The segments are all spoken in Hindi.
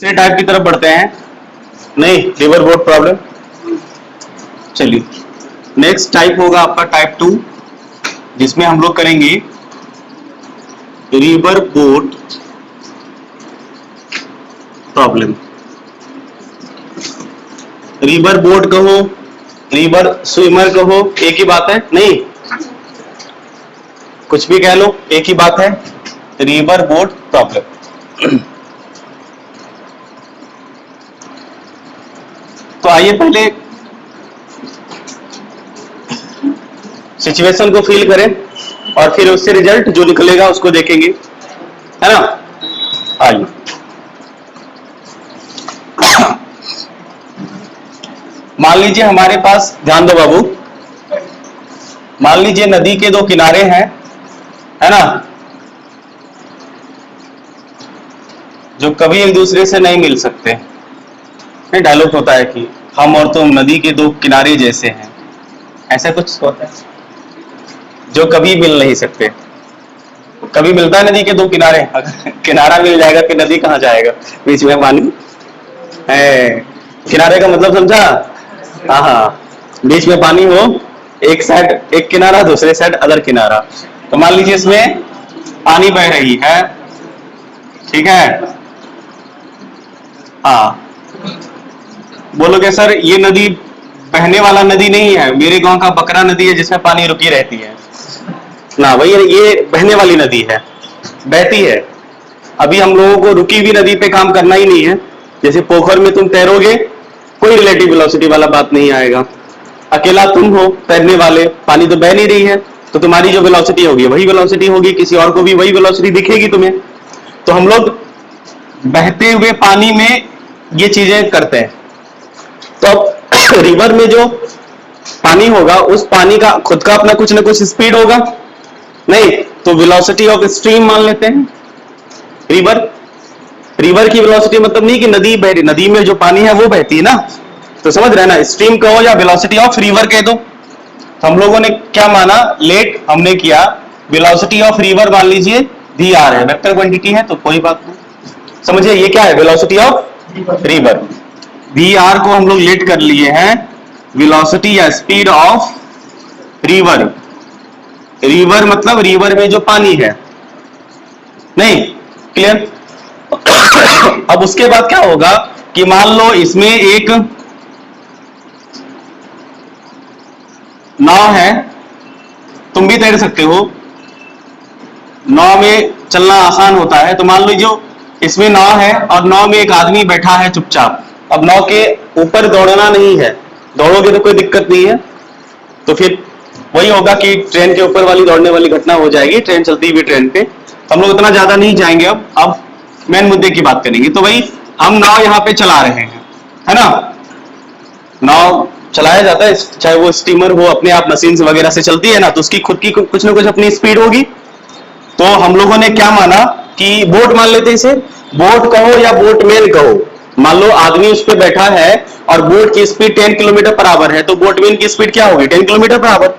दूसरे टाइप की तरफ बढ़ते हैं। नहीं, रिवर बोट प्रॉब्लम। चलिए, नेक्स्ट टाइप होगा आपका टाइप 2, जिसमें हम लोग करेंगे river boat problem. River boat कहो, रिवर स्विमर कहो, एक ही बात है। नहीं, कुछ भी कह लो, एक ही बात है, रिवर बोट प्रॉब्लम। तो आइए पहले सिचुएशन को फील करें और फिर उससे रिजल्ट जो निकलेगा उसको देखेंगे, है ना। आइए, मान लीजिए हमारे पास, ध्यान दो बाबू, मान लीजिए नदी के दो किनारे हैं, है ना, जो कभी एक दूसरे से नहीं मिल सकते। नहीं, डायलॉग होता है कि हम और तुम नदी के दो किनारे जैसे हैं, ऐसा कुछ होता है, जो कभी मिल नहीं सकते। कभी मिलता है नदी के दो किनारे, किनारा मिल जाएगा कि नदी कहाँ जाएगा, बीच में पानी है। किनारे का मतलब समझा? हाँ हाँ, बीच में पानी हो, एक साइड एक किनारा, दूसरे साइड अदर किनारा। तो मान लीजिए इसमें पानी बह रही है, ठीक है। हाँ, बोलोगे सर ये नदी बहने वाला नदी नहीं है, मेरे गांव का बकरा नदी है जिसमें पानी रुकी रहती है ना भाई, ये बहने वाली नदी है, बहती है। अभी हम लोगों को रुकी हुई नदी पे काम करना ही नहीं है। जैसे पोखर में तुम तैरोगे, कोई रिलेटिव वेलोसिटी वाला बात नहीं आएगा। अकेला तुम हो तैरने वाले, पानी तो बह नहीं रही है, तो तुम्हारी जो वेलोसिटी होगी वही वेलोसिटी होगी, किसी और को भी वही वेलोसिटी दिखेगी तुम्हें। तो हम लोग बहते हुए पानी में ये चीजें करते हैं। तो अब रिवर में जो पानी होगा, उस पानी का खुद का अपना कुछ ना कुछ स्पीड होगा, नहीं तो वेलोसिटी ऑफ स्ट्रीम मान लेते हैं। रिवर की वेलोसिटी मतलब नहीं कि नदी बह रही, नदी में जो पानी है वो बहती है ना, तो समझ रहे ना, स्ट्रीम कहो या वेलोसिटी ऑफ रिवर कह दो। तो हम लोगों ने क्या माना, लेट हमने किया वेलोसिटी ऑफ रिवर मान लीजिए वी आर है, वेक्टर क्वांटिटी है तो कोई बात नहीं। समझिए ये क्या है, velocity of river. V R को हम लोग लेट कर लिए हैं वेलोसिटी या स्पीड ऑफ रिवर। रिवर मतलब रिवर में जो पानी है, नहीं, क्लियर। अब उसके बाद क्या होगा कि मान लो इसमें एक नाव है, तुम भी तैर सकते हो, नाव में चलना आसान होता है। तो मान लो जो इसमें नाव है और नाव में एक आदमी बैठा है चुपचाप। अब नाव के ऊपर दौड़ना नहीं है, दौड़ोगे तो कोई दिक्कत नहीं है, तो फिर वही होगा कि ट्रेन के ऊपर वाली दौड़ने वाली घटना हो जाएगी, ट्रेन चलती हुई ट्रेन पे। तो हम लोग इतना ज्यादा नहीं जाएंगे, अब मेन मुद्दे की बात करेंगे। तो वही हम नाव यहाँ पे चला रहे हैं, है ना, नाव चलाया जाता है, चाहे वो स्टीमर हो, अपने आप मशीन वगैरह से चलती है ना, तो उसकी खुद की कुछ ना कुछ अपनी स्पीड होगी। तो हम लोगों ने क्या माना कि बोट मान लेते, इसे बोट कहो या बोटमैन कहो। मान लो आदमी उस पर बैठा है और बोट की स्पीड 10 किलोमीटर पर आवर है, तो बोटमैन की स्पीड क्या होगी, 10 किलोमीटर पर आवर,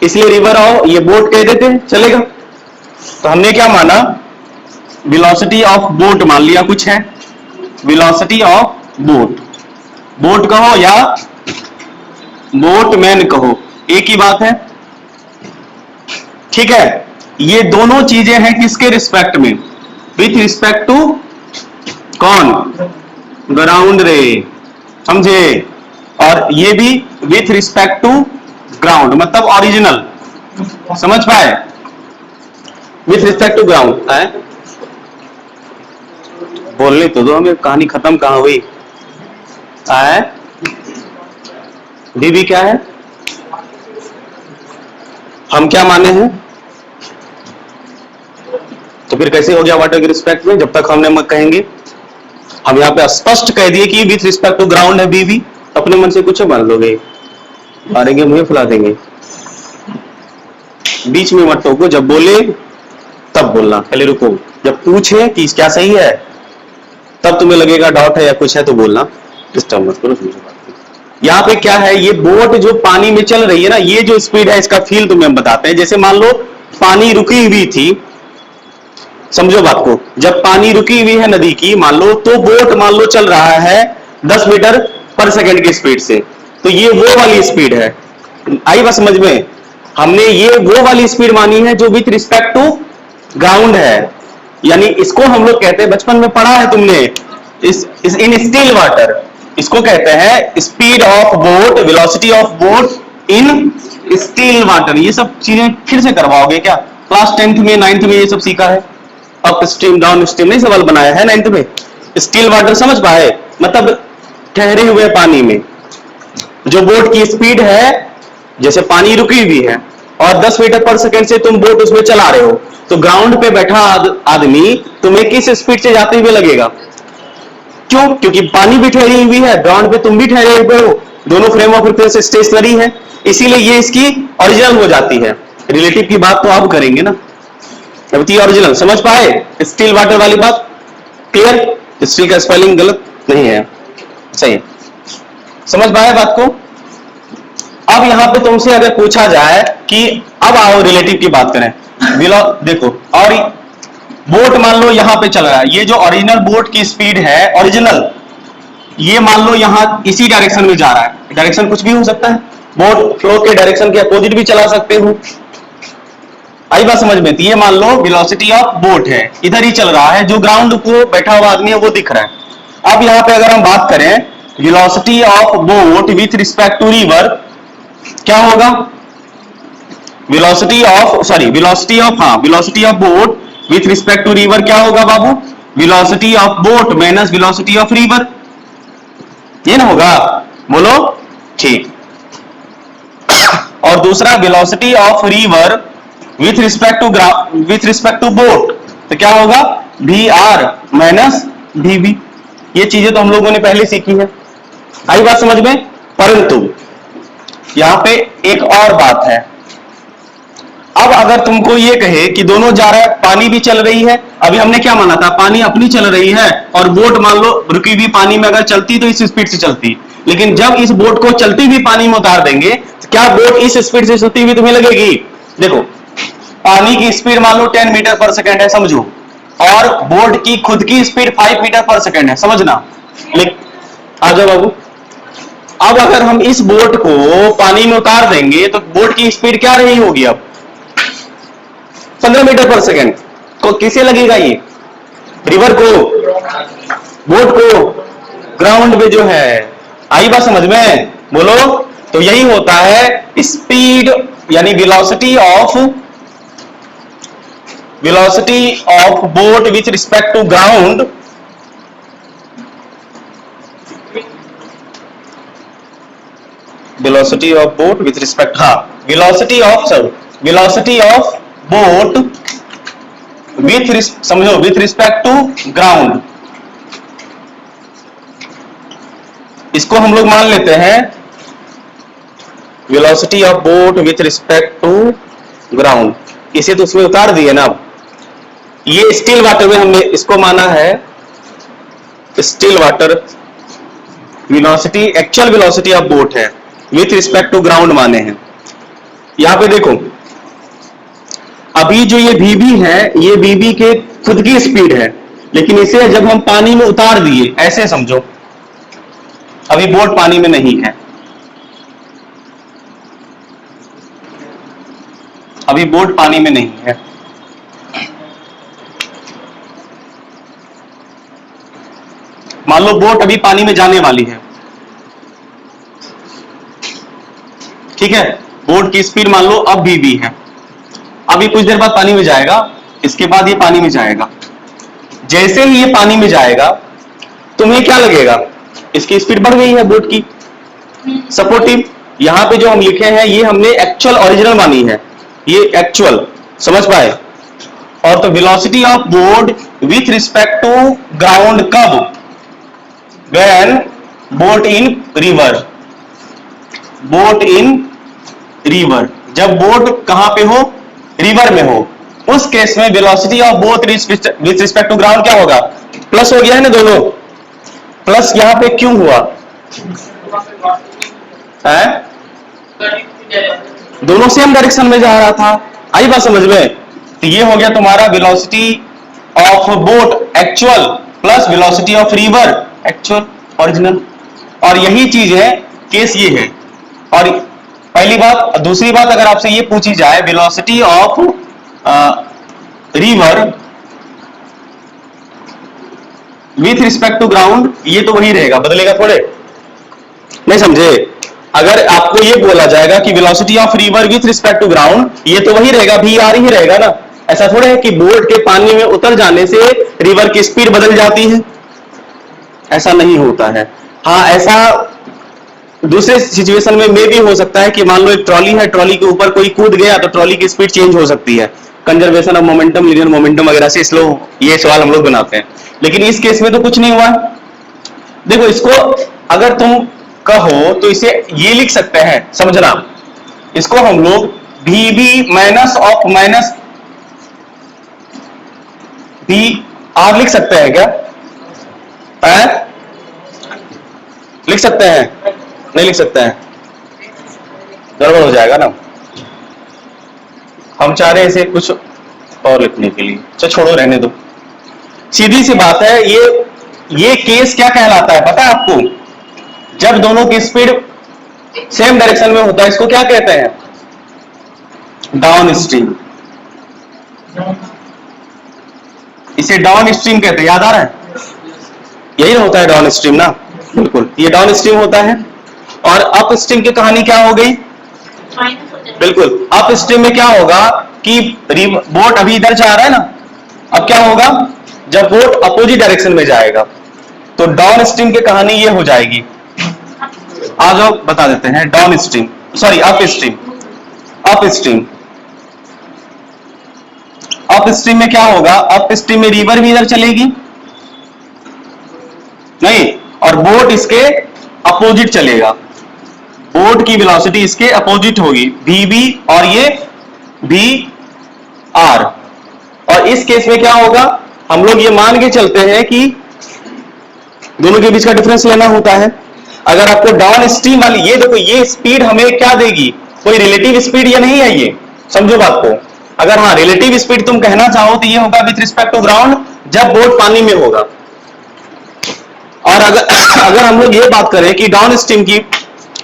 इसलिए रिवर आओ ये बोट कह देते हैं, चलेगा। तो हमने क्या माना, वेलोसिटी ऑफ बोट मान लिया कुछ है, वेलोसिटी ऑफ बोट, बोट कहो या बोटमैन कहो, एक ही बात है, ठीक है। ये दोनों चीजें हैं किसके रिस्पेक्ट में, विथ रिस्पेक्ट टू कौन, ग्राउंड रे, समझे। और ये भी विथ रिस्पेक्ट टू ग्राउंड, मतलब ओरिजिनल, समझ पाए, विथ रिस्पेक्ट टू ग्राउंड है। बोलने तो दो हमें, कहानी खत्म कहां हुई है। बीबी क्या है, हम क्या माने हैं, तो फिर कैसे हो गया वाटर के रिस्पेक्ट में, जब तक हमने कहेंगे। हम यहाँ पे स्पष्ट कह दिए कि विथ रिस्पेक्ट टू ग्राउंड है बीबी, अपने मन से कुछ मान लोगे, मारेंगे मुझे फुला देंगे। बीच में मत टोको, जब बोले तब बोलना, पहले रुको, जब पूछे कि क्या सही है तब तुम्हें लगेगा डाउट है या कुछ है तो बोलना, डिस्टर्ब मत करो, समझो बात। यहाँ पे क्या है, ये बोट जो पानी में चल रही है ना, ये जो स्पीड है इसका फील तुम्हें हम बताते हैं। जैसे मान लो पानी रुकी हुई थी, समझो बात को, जब पानी रुकी हुई है नदी की मान लो, तो बोट मान लो चल रहा है 10 मीटर पर सेकंड की स्पीड से, तो ये वो वाली स्पीड है। आई बात समझ में? हमने ये वो वाली स्पीड मानी है जो विथ रिस्पेक्ट टू ग्राउंड है, यानी इसको हम लोग कहते हैं, बचपन में पढ़ा है तुमने, इस इन स्टिल वाटर, इसको कहते हैं speed of boat, velocity of boat in still water. ये सब चीजें फिर से करवाओगे क्या? क्लास 10th में 9th में ये सब सीखा है, अप स्ट्रीम डाउन स्ट्रीम नहीं सवाल बनाया है 9th में। स्टिल वाटर समझ पाए? मतलब ठहरे हुए पानी में जो बोट की स्पीड है, जैसे पानी रुकी हुई है और 10 मीटर पर सेकंड से तुम बोट उसमें चला रहे हो, तो ग्राउंड पे बैठा आदमी तुम्हें किस स्पीड से जाते हुए लगेगा? क्यों? क्योंकि पानी भी ठहरी हुई है, ग्राउंड पे तुम भी ठहरे हुए हो, दोनों फ्रेम ऑफ रेफरेंस स्टेशनरी है, इसीलिए ये इसकी ओरिजिनल हो जाती है। रिलेटिव की बात तो आप करेंगे ना, अब ओरिजिनल समझ पाए? स्टिल वाटर वाली बात क्लियर? स्टिल का स्पेलिंग गलत नहीं है, सही है, समझ पाए बात को? अब यहां पे तुमसे अगर पूछा जाए कि अब आओ रिलेटिव की बात करें, देखो, और बोट मान लो यहां पे चल रहा है, ये जो ओरिजिनल बोट की स्पीड है ओरिजिनल, ये मान लो यहां इसी डायरेक्शन में जा रहा है, डायरेक्शन कुछ भी हो सकता है, बोट फ्लो के डायरेक्शन के अपोजिट भी चला सकते हो। आई बात समझ में? ये मान लो वेलोसिटी ऑफ बोट है, इधर ही चल रहा है, जो ग्राउंड को बैठा हुआ आदमी है वो दिख रहा है। अब यहां पे अगर हम बात करें velocity of boat with respect to river, क्या होगा? Velocity of boat with respect to river क्या होगा बाबू? Velocity of boat minus velocity of river, ये ना होगा? बोलो ठीक। और दूसरा velocity of river with respect to boat, तो क्या होगा? V R minus V B. ये चीजें तो हम लोगों ने पहले सीखी है, आई बात समझ में? परंतु यहां पे एक और बात है, अब अगर तुमको ये कहे कि दोनों जा रहा है, पानी भी चल रही है, अभी हमने क्या माना था? पानी अपनी चल रही है और बोट मान लो रुकी हुई पानी में अगर चलती तो इस स्पीड से चलती, लेकिन जब इस बोट को चलती हुई पानी में उतार देंगे, तो क्या बोट इस स्पीड से चलती हुई तुम्हें लगेगी? देखो, पानी की स्पीड मान लो 10 मीटर पर सेकेंड है, समझो, और बोट की खुद की स्पीड 5 मीटर पर सेकेंड है, समझना। आ जाओ बाबू, अब अगर हम इस बोट को पानी में उतार देंगे तो बोट की स्पीड क्या रही होगी? अब 15 मीटर पर सेकेंड, तो किसे लगेगा ये? रिवर को, बोट को, ग्राउंड पे जो है। आई बात समझ में? बोलो। तो यही होता है स्पीड, यानी velocity of boat with respect to ground, velocity of boat with respect, velocity of boat समझो विथ रिस्पेक्ट टू ग्राउंड, इसको हम लोग मान लेते हैं velocity of boat with respect to ground. इसे तो उसमें उतार दिए ना। अब ये स्टिल वाटर में हमने इसको माना है still water, velocity actual velocity of boat है, विथ रिस्पेक्ट टू ग्राउंड माने हैं। यहां पे देखो, अभी जो ये VB है, ये VB के खुद की स्पीड है, लेकिन इसे जब हम पानी में उतार दिए, ऐसे समझो, अभी बोट पानी में नहीं है, अभी बोट पानी में नहीं है, मान लो बोट अभी पानी में जाने वाली है, ठीक है, बोट की स्पीड मान लो अब VB है, अभी कुछ देर बाद पानी में जाएगा, इसके बाद ये पानी में जाएगा। जैसे ही ये पानी में जाएगा तुम्हें क्या लगेगा? इसकी स्पीड बढ़ गई है बोट की, सपोर्टिव। यहां पे जो हम लिखे हैं ये हमने एक्चुअल ओरिजिनल मानी है, ये एक्चुअल, समझ पाए? और तो velocity of boat with respect to ground कब? When boat in river, boat in river, जब बोट कहां पे हो? रिवर में हो, उस केस में velocity of boat with respect to ground क्या होगा? प्लस हो गया है ना दोनों, प्लस यहां पे क्यों हुआ है? दोनों सेम डायरेक्शन में जा रहा था, आई बात समझ में? तो ये हो गया तुम्हारा velocity of boat actual plus velocity of river actual original. और यही चीज है, केस ये है। और पहली बात। दूसरी बात, अगर आपसे ये पूछी जाए velocity of river with respect to ground, ये तो वही रहेगा, बदलेगा थोड़े, नहीं समझे? अगर आपको ये बोला जाएगा कि velocity of river with respect to ground, ये तो वही रहेगा, वी आर ही रहेगा ना। ऐसा थोड़ा है कि बोट के पानी में उतर जाने से रिवर की स्पीड बदल जाती है, ऐसा नहीं होता है। हाँ, ऐसा दूसरे सिचुएशन में भी हो सकता है कि मान लो एक ट्रॉली है, ट्रॉली के ऊपर कोई कूद गया तो ट्रॉली की स्पीड चेंज हो सकती है, conservation of momentum, linear momentum वगैरह से। स्लो, ये सवाल हम लोग बनाते हैं, लेकिन इस केस में तो कुछ नहीं हुआ। देखो, इसको अगर तुम कहो तो इसे ये लिख सकते हैं, समझना, इसको हम लोग भी B minus of minus B R लिख सकते हैं क्या? लिख सकते हैं? नहीं लिख सकते हैं, गड़बड़ हो जाएगा ना। हम चाह रहे हैं इसे कुछ और लिखने के लिए, तो छोड़ो, रहने दो। सीधी सी बात है, ये केस क्या कहलाता है पता है आपको? जब दोनों की स्पीड सेम डायरेक्शन में होता है, इसको क्या कहते हैं? Down stream. इसे डाउन स्ट्रीम कहते हैं, याद आ रहा है? यही होता है डाउन स्ट्रीम ना, बिल्कुल, ये डाउन स्ट्रीम होता है। और अप स्ट्रीम की कहानी क्या हो गई? बिल्कुल, अप स्ट्रीम में क्या होगा कि बोट अभी इधर जा रहा है ना, अब क्या होगा जब बोट अपोजिट डायरेक्शन में जाएगा तो डाउन स्ट्रीम की कहानी ये हो जाएगी। आ जाओ बता देते हैं। Down stream, sorry up stream. Up stream, up stream में क्या होगा? अप स्ट्रीम में रिवर भी इधर चलेगी नहीं, और बोट इसके अपोजिट चलेगा। बोट की वेलोसिटी इसके अपोजिट होगी, वी बी और ये वी आर। और इस केस में क्या होगा? हम लोग ये मान के चलते हैं कि दोनों के बीच का डिफरेंस लेना होता है। अगर आपको डाउन स्ट्रीम वाली, ये देखो, ये स्पीड हमें क्या देगी? कोई रिलेटिव स्पीड या नहीं है, ये समझो बात को। अगर हाँ रिलेटिव स्पीड तुम कहना चाहो तो ये होगा विथ रिस्पेक्ट टू ग्राउंड जब बोट पानी में होगा। और अगर हम लोग ये बात करें कि डाउन स्ट्रीम की,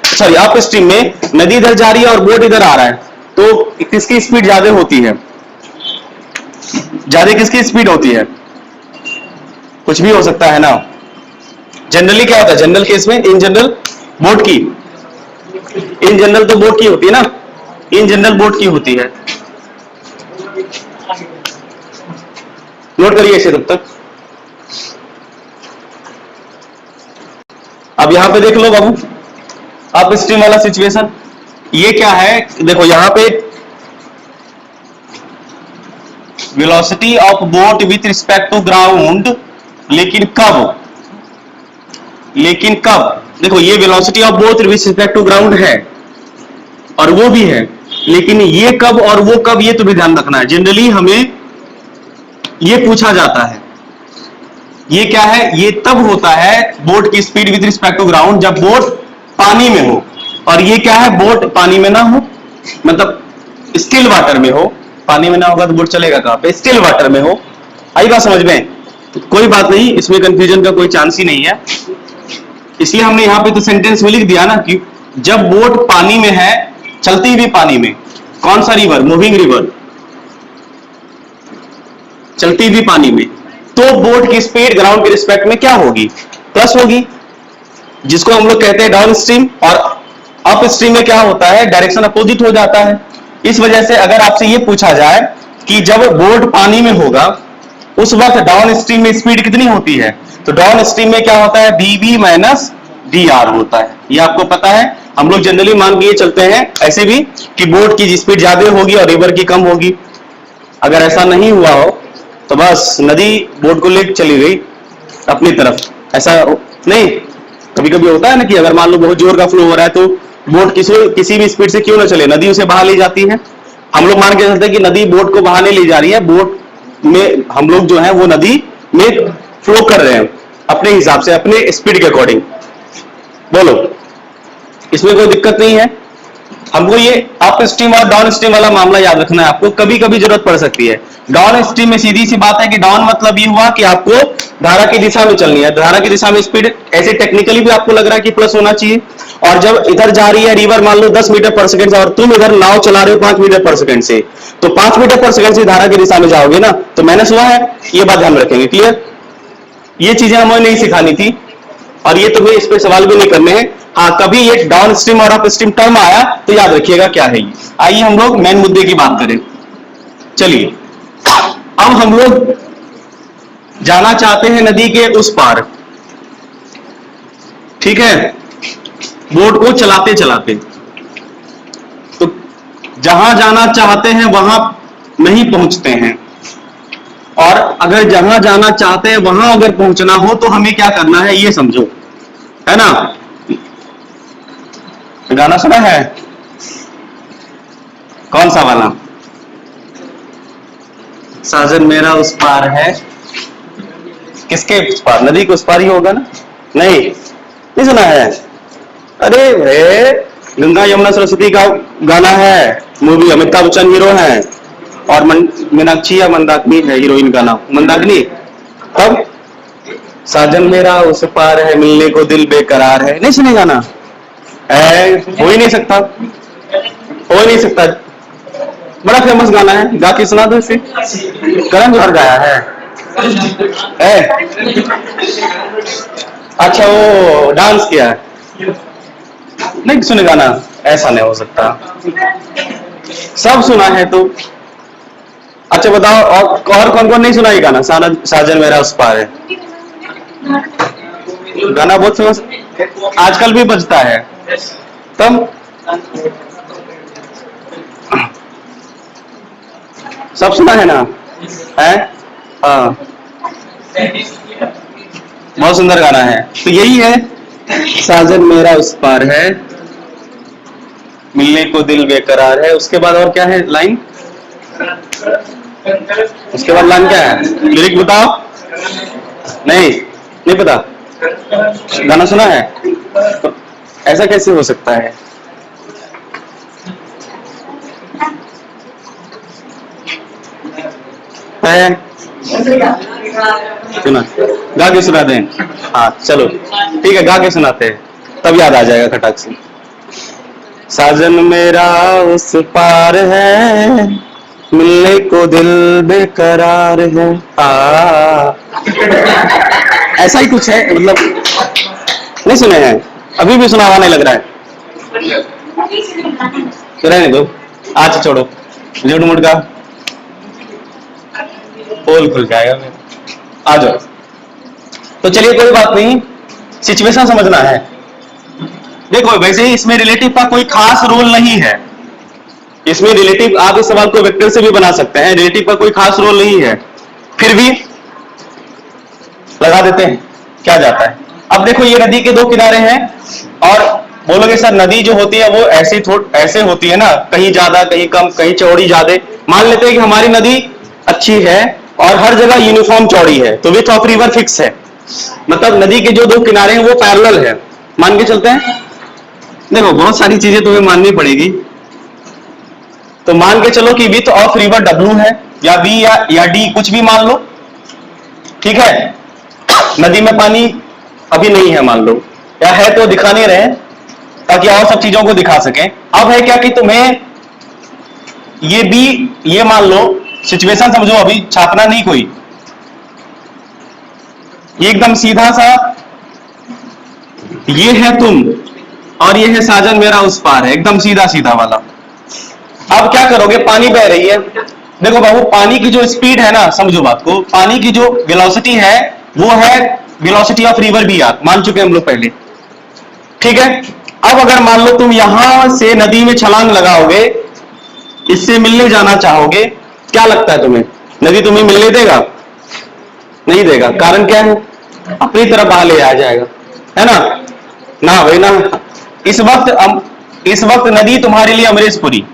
सॉरी अप स्ट्रीम में नदी इधर जा रही है और बोट इधर आ रहा है, तो किसकी स्पीड ज्यादा होती है? ज्यादा किसकी स्पीड होती है? कुछ भी हो सकता है ना। जनरली क्या होता है? जनरल केस में, इन जनरल बोट की, इन जनरल तो बोट की होती है ना, इन जनरल बोट की होती है। नोट करिए इसे तब तक। अब यहां पे देख लो बाबू, अप स्ट्रीम वाला सिचुएशन ये क्या है? देखो यहां पे velocity of boat with respect to ground, लेकिन कब? लेकिन कब? देखो ये velocity of boat with respect to ground है और वो भी है, लेकिन ये कब और वो कब, ये तो भी ध्यान रखना है। जनरली हमें ये पूछा जाता है, ये क्या है? ये तब होता है बोट की speed with respect to ground जब बोट पानी में हो। और ये क्या है? बोट पानी में ना हो, मतलब स्टिल वाटर में हो। पानी में ना होगा तो बोट चलेगा कहां पे? स्टिल वाटर में हो। आई बात समझ में? कोई बात नहीं, इसमें कंफ्यूजन का कोई चांस ही नहीं है। इसलिए हमने यहां पे तो सेंटेंस में लिख दिया ना कि जब बोट पानी में है, चलती हुई पानी में। कौन सा रिवर? मूविंग रिवर, चलती हुई पानी में, तो बोट की स्पीड ग्राउंड के रिस्पेक्ट में क्या होगी? प्लस होगी, जिसको हम लोग कहते हैं डाउन स्ट्रीम। और अप स्ट्रीम में क्या होता है? डायरेक्शन अपोजिट हो जाता है। इस वजह से अगर आपसे ये पूछा जाए कि जब बोट पानी में होगा उस वक्त डाउन स्ट्रीम में स्पीड कितनी होती है, तो डाउन स्ट्रीम में क्या होता है? D B minus D R होता है। ये आपको पता है। हम लोग जनरली मान के चलते हैं ऐसे भी कि बोट की स्पीड ज्यादा होगी और रिवर की कम होगी। अगर ऐसा नहीं हुआ हो तो बस नदी बोट को लेकर चली गई अपनी तरफ, ऐसा नहीं। कभी कभी होता है ना कि अगर मान लो बहुत जोर का फ्लो हो रहा है तो बोट किसी भी स्पीड से क्यों ना चले, नदी उसे बहा ले जाती है। हम लोग मान के चलते हैं कि नदी बोट को बहाने ले जा रही है, बोट में हम लोग जो है वो नदी में फ्लो कर रहे हैं अपने हिसाब से, अपने स्पीड के अकॉर्डिंग। बोलो, इसमें कोई दिक्कत नहीं है? हमको ये अप स्ट्रीम और डाउन स्ट्रीम वाला मामला याद रखना है, आपको कभी कभी जरूरत पड़ सकती है। डाउन स्ट्रीम में सीधी सी बात है कि डाउन मतलब ये हुआ कि आपको धारा की दिशा में चलनी है, धारा की दिशा में स्पीड ऐसे टेक्निकली भी आपको लग रहा है कि प्लस होना चाहिए, और जब इधर जा रही है रिवर मान लो 10 मीटर पर सेकंड से, और तुम इधर नाव चला रहे हो 5 मीटर पर सेकंड से, तो 5 मीटर पर सेकंड से धारा की दिशा में जाओगे ना तो माइनस हुआ है, ये बात ध्यान रखेंगे। क्लियर? ये चीजें हमें नहीं सिखानी थी और ये तुम्हें इस पर सवाल भी नहीं करने हैं। हाँ, कभी ये डाउन स्ट्रीम और अप स्ट्रीम टर्म आया तो याद रखिएगा क्या है ये। आइए हम लोग मेन मुद्दे की बात करें। चलिए, अब हम लोग जाना चाहते हैं नदी के उस पार, ठीक है, बोट को चलाते चलाते। तो जहां जाना चाहते हैं वहां नहीं पहुंचते हैं, और अगर जहां जाना चाहते हैं वहां अगर पहुंचना हो तो हमें क्या करना है ये समझो, है ना। गाना सुना है? कौन सा वाला? साजन मेरा उस पार है, किसके उस पार? नदी के उस पार ही होगा ना? नहीं सुना है? अरे वे गंगा यमुना सरस्वती का गाना है, मूवी, अमिताभ बच्चन हीरो है और मीनाक्षी या मंदाकिनी है हीरोइन का नाम, मंदाकिनी। तब साजन मेरा उस पार है, मिलने को दिल बेकरार है, नहीं सुनेगा ना? हो ही नहीं सकता, हो ही नहीं सकता। बड़ा फेमस गाना है, गा के सुना दो इसे। करण जौहर गाया है? अच्छा, वो डांस किया है, नहीं सुनेगा ना? ऐसा नहीं हो सकता, सब सुना है तो। अच्छा बताओ, और कौन कौन नहीं सुना ये गाना? साजन मेरा उस पार है गाना बहुत फेमस, आजकल भी बजता है। तब सब सुना है ना? है? हाँ, बहुत सुंदर गाना है। तो यही है, साजन मेरा उस पार है, मिलने को दिल बेकरार है। उसके बाद और क्या है लाइन? उसके बाद लाइन क्या है? लिरिक बताओ। नहीं पता? गाना सुना है? तो ऐसा कैसे हो सकता है? सुना? गा के सुना दें? हाँ चलो ठीक है, गा के सुनाते हैं, तब याद आ जाएगा खटाक से। साजन मेरा उस पार है, मिलने को दिल बेकरार है। ऐसा ही कुछ है, मतलब नहीं सुने हैं? अभी भी सुना हुआ नहीं लग रहा है? तो रहने दो, आज छोड़ो, झूठ मूठ का पोल खुल जाएगा। आ जाओ। तो चलिए कोई बात नहीं, सिचुएशन समझना है। देखो वैसे ही इसमें रिलेटिव का कोई खास रोल नहीं है, इसमें रिलेटिव आप इस सवाल को वेक्टर से भी बना सकते हैं, रिलेटिव का कोई खास रोल नहीं है, फिर भी लगा देते हैं, क्या जाता है। अब देखो ये नदी के दो किनारे हैं, और बोलोगे सर नदी जो होती है वो ऐसे होती है ना, कहीं ज्यादा कहीं कम, कहीं चौड़ी ज्यादा। मान लेते हैं कि हमारी नदी अच्छी है और हर जगह यूनिफॉर्म चौड़ी है, तो विड्थ ऑफ रिवर फिक्स है, मतलब नदी के जो दो किनारे हैं वो पैरेलल है, मान के चलते हैं। देखो बहुत सारी चीजें तुम्हें माननी पड़ेगी, तो मान के चलो कि विड्थ ऑफ रिवर W है, या B या D, कुछ भी मान लो, ठीक है। नदी में पानी अभी नहीं है मान लो, या है तो दिखा नहीं रहे ताकि और सब चीजों को दिखा सकें। अब है क्या कि तुम्हें ये B, ये मान लो, सिचुएशन समझो, अभी छापना नहीं कोई, ये एकदम सीधा सा, ये है तुम और ये है साजन मेरा उस पार है, एकदम सीधा सीधा वाला। अब क्या करोगे? पानी बह रही है, देखो बाबू पानी की जो स्पीड है ना, समझो बात को, पानी की जो वेलोसिटी है वो है वेलोसिटी ऑफ रिवर भी, यार मान चुके हम लोग पहले, ठीक है। अब अगर मान लो तुम यहां से नदी में छलांग लगाओगे, इससे मिलने जाना चाहोगे, क्या लगता है तुम्हें नदी तुम्हें मिलने देगा? नहीं देगा। कारण क्या है? अपनी तरफ बहा ले आ जाएगा, है ना? ना भाई ना, इस वक्त नदी तुम्हारे लिए अमरीशपुरी,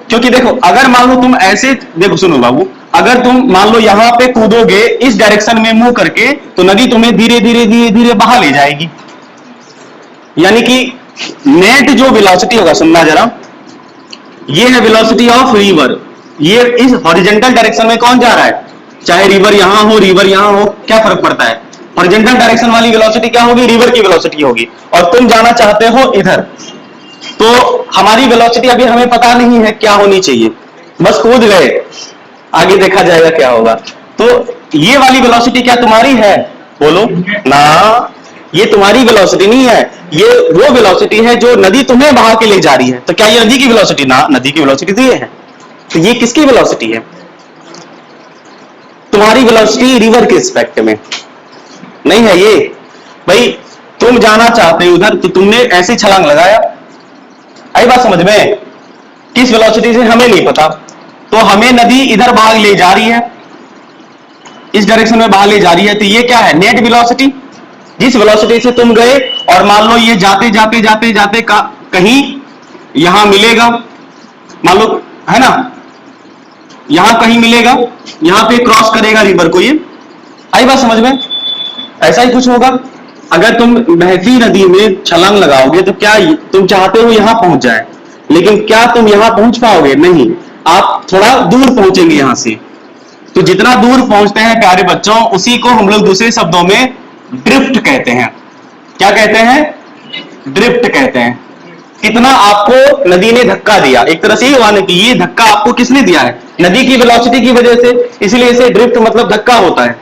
क्योंकि देखो अगर मान लो तुम ऐसे, देखो सुनो बाबू, अगर तुम मान लो यहां पे कूदोगे इस डायरेक्शन में मुंह करके, तो नदी तुम्हें धीरे धीरे धीरे धीरे बहा ले जाएगी, यानी कि नेट जो वेलोसिटी होगा, सुनना जरा, ये है वेलोसिटी ऑफ रिवर। ये इस हॉरिजॉन्टल डायरेक्शन में कौन जा रहा है, चाहे रिवर यहां हो रिवर यहां हो, क्या फर्क पड़ता है, हॉरिजॉन्टल डायरेक्शन वाली वेलोसिटी क्या होगी, रिवर की वेलोसिटी होगी, और तुम जाना चाहते हो इधर, तो हमारी वेलोसिटी अभी हमें पता नहीं है क्या होनी चाहिए, बस कूद गए, आगे देखा जाएगा क्या होगा। तो ये वाली वेलोसिटी क्या तुम्हारी है, बोलो ना, ये तुम्हारी वेलोसिटी नहीं है, ये वो वेलोसिटी है जो नदी तुम्हें बहा के ले जा रही है। तो क्या ये नदी की वेलोसिटी, ना, नदी की वेलोसिटी तो ये है। तो ये किसकी वेलोसिटी है, तुम्हारी वेलोसिटी रिवर के रिस्पेक्ट में नहीं है ये। भाई तुम जाना चाहते हो उधर, तो तुमने ऐसी छलांग लगाया, आई बात समझ में, किस वेलोसिटी से हमें नहीं पता, तो हमें नदी इधर भाग ले जा रही है, इस डायरेक्शन में भाग ले जा रही है, तो ये क्या है, नेट वेलोसिटी। जिस वेलोसिटी से तुम गए और मान लो ये जाते जाते जाते जाते कहीं यहां मिलेगा, मान लो, है ना, यहां कहीं मिलेगा, यहां पे क्रॉस करेगा रिवर को, ये आई बात समझ में, ऐसा ही कुछ होगा। अगर तुम बहती नदी में छलांग लगाओगे तो क्या तुम चाहते हो यहां पहुंच जाए, लेकिन क्या तुम यहां पहुंच पाओगे, नहीं, आप थोड़ा दूर पहुंचेंगे यहां से। तो जितना दूर पहुंचते हैं प्यारे बच्चों, उसी को हम लोग दूसरे शब्दों में ड्रिफ्ट कहते हैं। क्या कहते हैं, ड्रिफ्ट कहते हैं। कितना आपको नदी ने धक्का दिया, एक तरह से ही हुआ ना कि ये धक्का आपको किसने दिया है, नदी की वेलोसिटी की वजह से, इसलिए इसे ड्रिफ्ट मतलब धक्का होता है,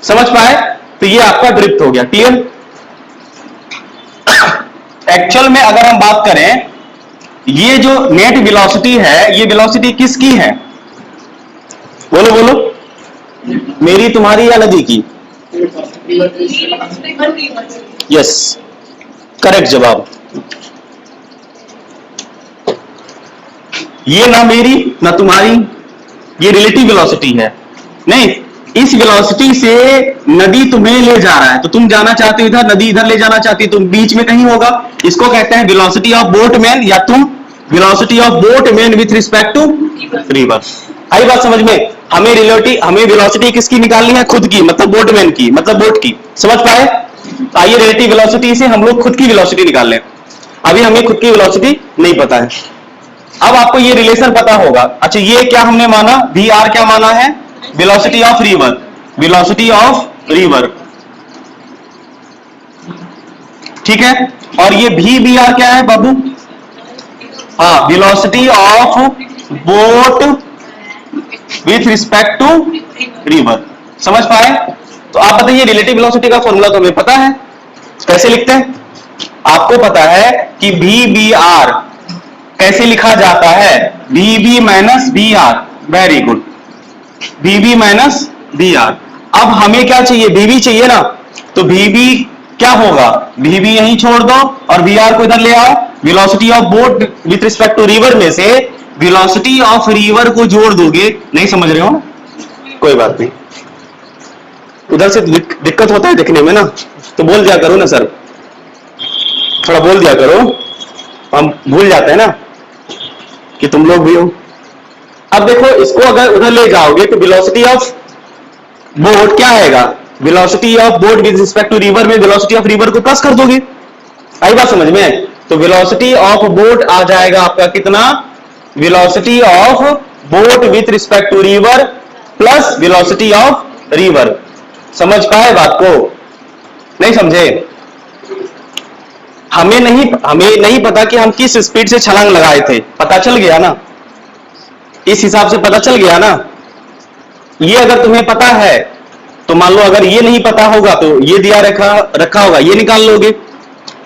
समझ पाए, तो ये आपका ड्रिफ्ट हो गया, क्लियर। एक्चुअल में अगर हम बात करें, ये जो नेट वेलोसिटी है, ये वेलोसिटी किसकी है, बोलो बोलो, मेरी, तुम्हारी या नदी की, यस, करेक्ट जवाब। ये ना मेरी ना तुम्हारी, ये रिलेटिव वेलोसिटी है, नहीं, इस वेलोसिटी से नदी तुम्हें ले जा रहा है, तो तुम जाना चाहते हो इधर, नदी इधर ले जाना चाहती है, तुम बीच में कहीं होगा, इसको कहते हैं वेलोसिटी ऑफ बोटमैन, या तुम velocity of boatman with respect to river. आई बात समझ में, हमें वेलोसिटी किसकी निकालनी है, खुद की, मतलब बोटमैन की, मतलब बोट की, समझ पाए। आइए रिलेटिव वेलोसिटी से हम लोग खुद की वेलोसिटी निकाल लें। अभी हमें खुद की वेलोसिटी नहीं पता है, अब आपको ये रिलेशन पता होगा। अच्छा, ये क्या हमने माना, वी आर क्या माना है, velocity of river, velocity of river, ठीक है। और ये वी आर क्या है बाबू, हाँ, velocity of boat with respect to river, समझ पाए। तो आप बताइए, रिलेटिव वेलोसिटी का फॉर्मूला तो हमें पता है, कैसे लिखते हैं, आपको पता है कि वी आर कैसे लिखा जाता है, V minus V R, very good, V minus V R. अब हमें क्या चाहिए, वी चाहिए ना, तो वी क्या होगा, वी यहीं छोड़ दो और वी आर को इधर ले आओ, velocity of boat with respect to river में से वेलोसिटी ऑफ रिवर को जोड़ दोगे, नहीं समझ रहे हो, कोई बात नहीं, उधर से दिक्कत होता है देखने में ना, तो बोल दिया करो ना सर, थोड़ा बोल दिया करो, हम भूल जाते हैं ना कि तुम लोग भी हो। अब देखो, इसको अगर उधर ले जाओगे तो वेलोसिटी ऑफ बोट क्या आएगा, velocity of boat with respect to river में वेलोसिटी ऑफ रिवर को प्लस कर दोगे, आई बात समझ में। तो वेलोसिटी ऑफ बोट आ जाएगा आपका कितना, velocity of boat with respect to river plus velocity of river, समझ पाए बात को, नहीं समझे। हमें नहीं पता कि हम किस स्पीड से छलांग लगाए थे, पता चल गया ना, इस हिसाब से पता चल गया ना। ये अगर तुम्हें पता है तो मान लो, अगर ये नहीं पता होगा तो ये दिया रखा होगा, ये निकाल लोगे।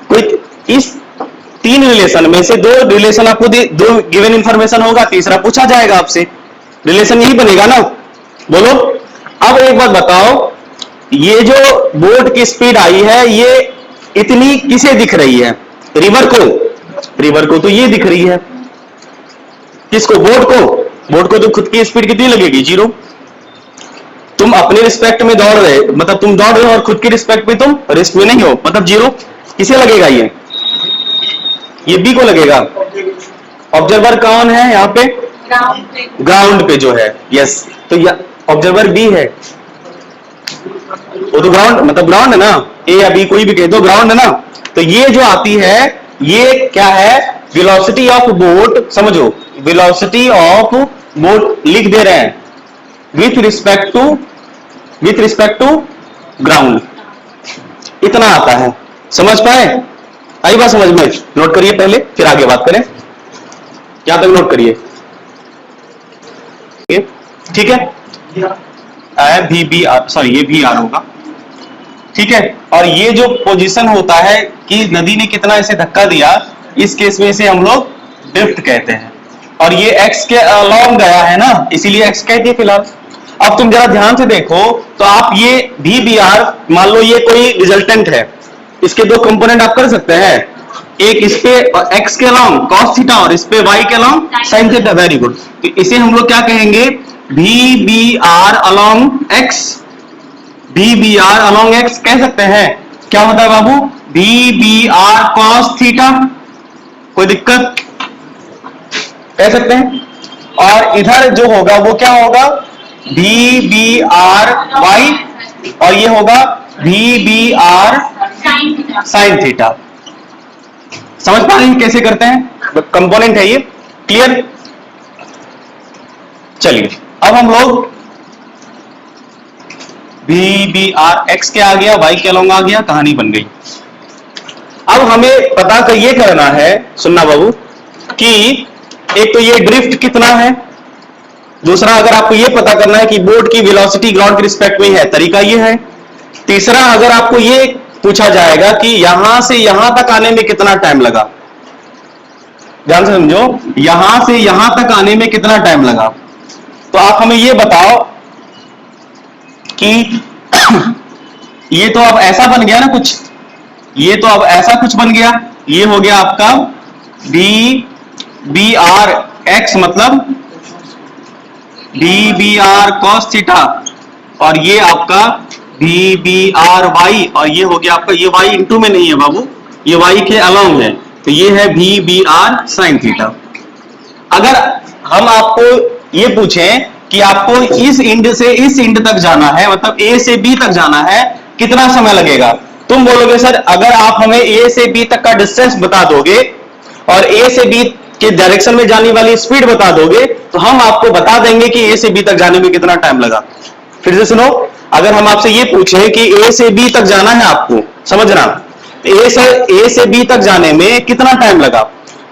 कोई इस 3 रिलेशन में से 2 रिलेशन आपको दो गिवन इंफॉर्मेशन होगा, तीसरा पूछा जाएगा आपसे, रिलेशन यही बनेगा ना, बोलो। अब एक बात बताओ, ये जो बोट की स्पीड आई है, ये इतनी किसे दिख रही है, रिवर को तो ये दिख रही है, किसको, बोट को तो खुद की स्पीड कितनी लगेगी, 0। तुम अपने रिस्पेक्ट में दौड़ रहे, मतलब तुम दौड़ रहे हो और खुद की रिस्पेक्ट में तुम रिस्क में नहीं हो, मतलब 0। किसे लगेगा ये बी को लगेगा। ऑब्जर्वर कौन है यहाँ पे, ग्राउंड पे जो है, यस, तो ऑब्जर्वर बी है, वो तो ग्राउंड, मतलब ग्राउंड है ना, ए या बी कोई भी कह दो, ग्राउंड है ना। तो ये जो आती है ये क्या है? वेलोसिटी ऑफ बोट, समझो, वेलोसिटी ऑफ बोट लिख दे रहे हैं विथ रिस्पेक्ट टू ग्राउंड, इतना आता है। समझ पाए? आई बात समझ में? नोट करिए पहले, फिर आगे बात करें। यहां तक नोट करिए, ठीक है? वी बी आर, सॉरी ये वी आर होगा, ठीक है। और ये जो पोजीशन होता है कि नदी ने कितना इसे धक्का दिया, इस केस में इसे हम लोग ड्रिफ्ट कहते हैं। और ये एक्स के अलोंग गया है ना, इसीलिए एक्स कहते हैं फिलहाल। अब तुम जरा ध्यान से देखो तो आप ये वी बी आर, मान लो ये कोई रिजल्टेंट है, इसके दो कंपोनेंट आप कर सकते हैं, एक इस पे एक्स के अलोंग कॉस थीटा और इस पे वाई के along sine theta. Very good. तो इसे हम लोग क्या कहेंगे? V B R along X, V B R along X कह सकते हैं। क्या होता है बाबू? V B R cos theta, कोई दिक्कत? कह सकते हैं। और इधर जो होगा वो क्या होगा? वी बी आर वाई, और ये होगा V B R sine theta. समझ पा रहे हैं कैसे करते हैं? कंपोनेंट है ये, क्लियर? चलिए अब हम लोग वी बी आर एक्स के आ गया, वाई के अलोंग आ गया, कहानी बन गई। अब हमें पता कर ये करना है, सुनना बाबू, कि एक तो ये ड्रिफ्ट कितना है, दूसरा अगर आपको ये पता करना है कि बोट की वेलोसिटी ग्राउंड के रिस्पेक्ट में है, तरीका ये है। तीसरा अगर आपको ये पूछा जाएगा कि यहां से यहां तक आने में कितना टाइम लगा, ध्यान से समझो, यहां से यहां तक आने में कितना टाइम लगा, तो आप हमें ये बताओ कि ये तो अब ऐसा बन गया ना कुछ, ये तो अब ऐसा कुछ बन गया, ये हो गया आपका वी बी आर एक्स मतलब V B R cos theta, और ये आपका वी बी आर वाई, और ये हो गया आपका, ये वाई इंटू में नहीं है बाबू, ये वाई के अलोंग है, तो ये है V B R sine theta. अगर हम आपको ये पूछें कि आपको इस इंड से इस इंड तक जाना है, मतलब ए से बी तक जाना है, कितना समय लगेगा, तुम बोलोगे सर अगर आप हमें ए से बी तक का डिस्टेंस बता दोगे और ए से बी के डायरेक्शन में जाने वाली स्पीड बता दोगे तो हम आपको बता देंगे कि ए से बी तक जाने में कितना टाइम लगा। फिर से सुनो, अगर हम आपसे ये पूछें कि ए से बी तक जाना है आपको, समझना, ए से बी तक जाने में कितना टाइम लगा,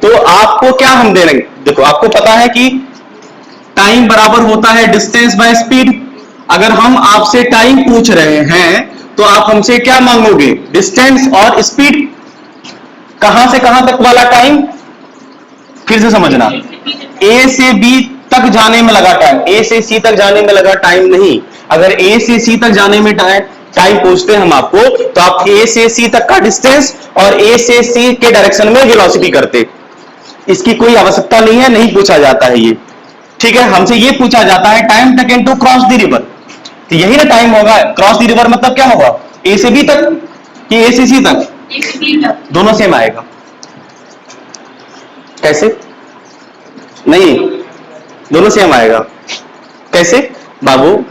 तो आपको क्या हम दे रहे हैं? देखो आपको पता है कि टाइम बराबर होता है डिस्टेंस बाय स्पीड। अगर हम आपसे टाइम पूछ रहे हैं तो आप हमसे क्या मांगोगे? डिस्टेंस और स्पीड। कहां से कहां तक वाला टाइम? फिर से समझना, ए से बी तक जाने में लगा टाइम, ए से सी तक जाने में लगा टाइम नहीं। अगर ए से सी तक जाने में टाइम पूछते हैं हम आपको, तो आप ए से सी तक का डिस्टेंस और ए से सी के डायरेक्शन में वेलोसिटी करते, इसकी कोई आवश्यकता नहीं है, नहीं पूछा जाता है ये, ठीक है। हमसे ये पूछा जाता है time taken to cross the river, तो यही ना टाइम होगा। क्रॉस द रिवर मतलब क्या होगा? ए से बी तक कि ए से सी तक? दोनों सेम आएगा। कैसे? नहीं, दोनों सेम आएगा। कैसे बाबू?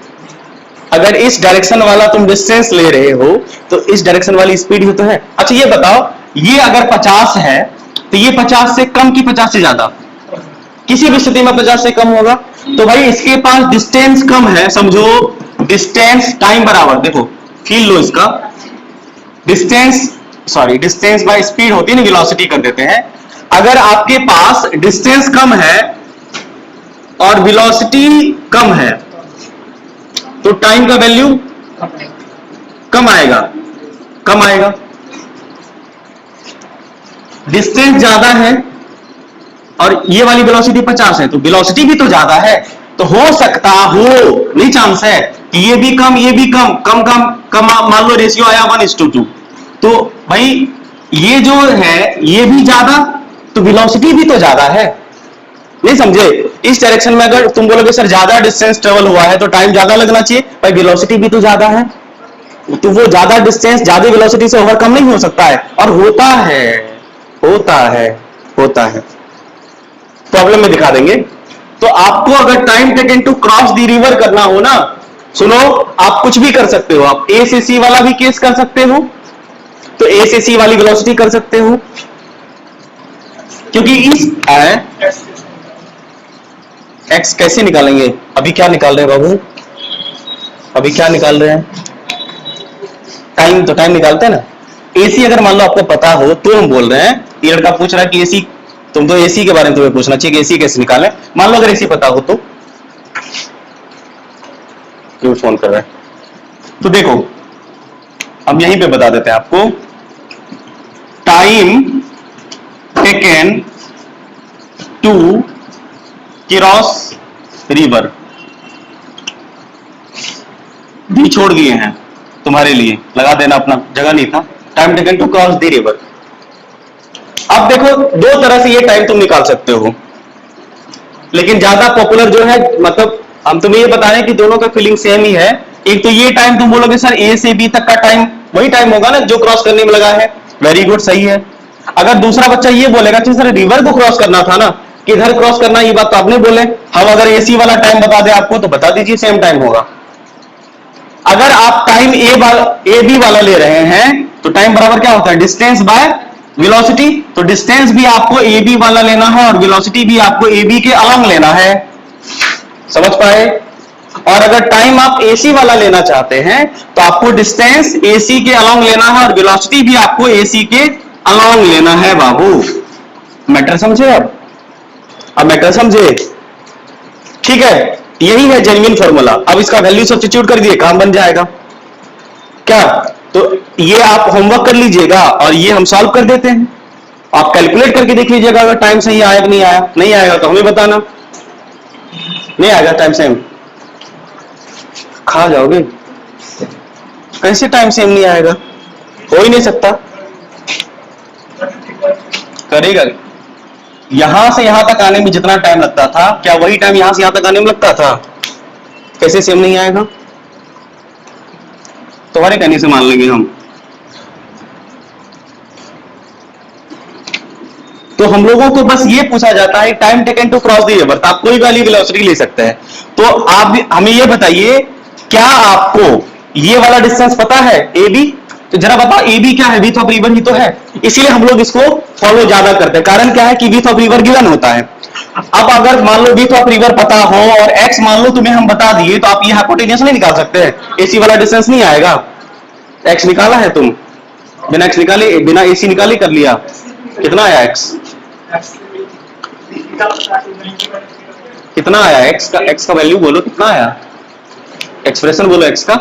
अगर इस डायरेक्शन वाला तुम डिस्टेंस ले रहे हो तो इस डायरेक्शन वाली स्पीड ही तो है। अच्छा ये बताओ, ये अगर 50 है तो ये 50 से कम कि 50 से ज्यादा? किसी भी स्थिति में 50 से कम होगा। तो भाई इसके पास डिस्टेंस कम है, समझो डिस्टेंस टाइम बराबर, देखो फील लो इसका, डिस्टेंस बाय स्पीड होती है ना, वेलोसिटी कर देते हैं। अगर आपके पास डिस्टेंस कम है और वेलोसिटी कम है तो टाइम का वैल्यू कम आएगा, कम आएगा। डिस्टेंस ज्यादा है और ये वाली वेलोसिटी 50 है तो वेलोसिटी भी तो ज्यादा है, तो हो सकता हो, नहीं चांस है कि ये भी कम ये भी कम, कम कम कम, मान लो रेशियो आया 1:2, तो भाई ये जो है ये भी ज्यादा, तो वेलोसिटी भी तो ज्यादा है, नहीं समझे? इस डायरेक्शन में अगर तुम बोलोगे सर ज्यादा डिस्टेंस ट्रेवल हुआ है तो टाइम ज्यादा लगना चाहिए, भाई वेलोसिटी भी तो ज्यादा है, तो वो ज्यादा डिस्टेंस ज्यादा वेलोसिटी से ओवरकम नहीं हो सकता है, और होता है, होता है, होता है। प्रॉब्लम में दिखा देंगे। तो आपको अगर time taken to cross the river करना हो ना, सुनो, आप कुछ भी कर सकते हो, आप ए से सी वाला भी केस कर सकते हो, तो ए से सी वाली वेलोसिटी कर सकते हो, क्योंकि इस एक्स कैसे निकालेंगे? अभी क्या निकाल रहे हैं बाबू? अभी क्या निकाल रहे हैं? टाइम। तो टाइम निकालते हैं ना। एसी अगर मान लो आपको पता हो तो हम बोल रहे हैं, ये लड़का पूछ रहा है कि एसी, तुम तो एसी के बारे में तुम्हें पूछना चाहिए कि एसी कैसे निकालें। मान लो अगर एसी पता हो तो। क्यों फोन कर रहा है? तो देखो अब यहीं पे बता देते हैं आपको। Time taken to cross river, भी छोड़ दिए हैं तुम्हारे लिए, लगा देना, अपना जगह नहीं था। Time taken to cross the river. अब देखो दो तरह से ये टाइम तुम निकाल सकते हो, लेकिन ज्यादा पॉपुलर जो है, मतलब हम तुम्हें ये बता रहे हैं कि दोनों का फीलिंग सेम ही है। एक तो ये टाइम तुम बोलोगे सर ए से बी तक का टाइम वही टाइम होगा ना जो क्रॉस करने में लगा है। वेरी गुड, सही है। अगर दूसरा बच्चा ये बोलेगा कि सर रिवर को क्रॉस करना था ना, किधर क्रॉस करना, ये बात तो आपने बोले, हम अगर एसी वाला टाइम बता दें आपको तो बता दीजिए, सेम टाइम होगा। अगर आप टाइम ए बी वाला ले रहे हैं तो टाइम बराबर क्या होता है? Distance by velocity. तो डिस्टेंस भी आपको ए बी वाला लेना है और वेलोसिटी भी आपको ए बी के अलोंग लेना है। समझ पाए? और अगर टाइम आप एसी वाला लेना चाहते हैं तो आपको डिस्टेंस एसी के अलोंग लेना है और वेलोसिटी भी आपको एसी के अलोंग लेना है बाबू। मैटर समझे? अब मैटर समझे? ठीक है, यही है जेन्युइन फॉर्मूला। अब इसका वैल्यू सब्स्टिट्यूट कर दिए, काम बन जाएगा क्या? तो ये आप होमवर्क कर लीजिएगा और ये हम सॉल्व कर देते हैं। आप कैलकुलेट करके देख लीजिएगा अगर टाइम सही आया कि नहीं आया। नहीं आएगा तो हमें बताना। नहीं आएगा टाइम सेम, खा जाओगे। कैसे टाइम सेम नहीं आएगा? हो ही नहीं सकता। करेगा। यहां से यहां तक आने में जितना टाइम लगता था, क्या वही टाइम यहां से यहां तक आने में लगता था? कैसे सेम नहीं आएगा? तुम्हारे कहने से मान लेंगे हम। तो हम लोगों को बस ये पूछा जाता है time taken to cross the river, तो आप कोई वैल्यू वेलोसिटी ले सकते हैं। तो आप भी हमें ये बताइए, क्या आपको ये वाला डिस्टेंस पता है ए बी? तो जरा बताओ ए बी क्या है? विड्थ ऑफ रिवर ही तो है। इसीलिए हम लोग इसको फॉलो ज्यादा करते हैं। कारण क्या है कि विड्थ ऑफ रिवर गिवन होता है। अब अगर मान लो विड्थ ऑफ रिवर पता हो और एक्स मान लो तुम्हें हम बता दिए, तो आप ये हाइपोटेन्यूज नहीं निकाल सकते हैं। एसी वाला डिस्टेंस नहीं आएगा। एक्स निकाला है तुम, बिना एक्स निकाले, बिना एसी निकाले कर लिया, कितना आया एक्स? कितना आया एक्स का? एक्स का वैल्यू बोलो कितना आया? एक्सप्रेशन बोलो एक्स का,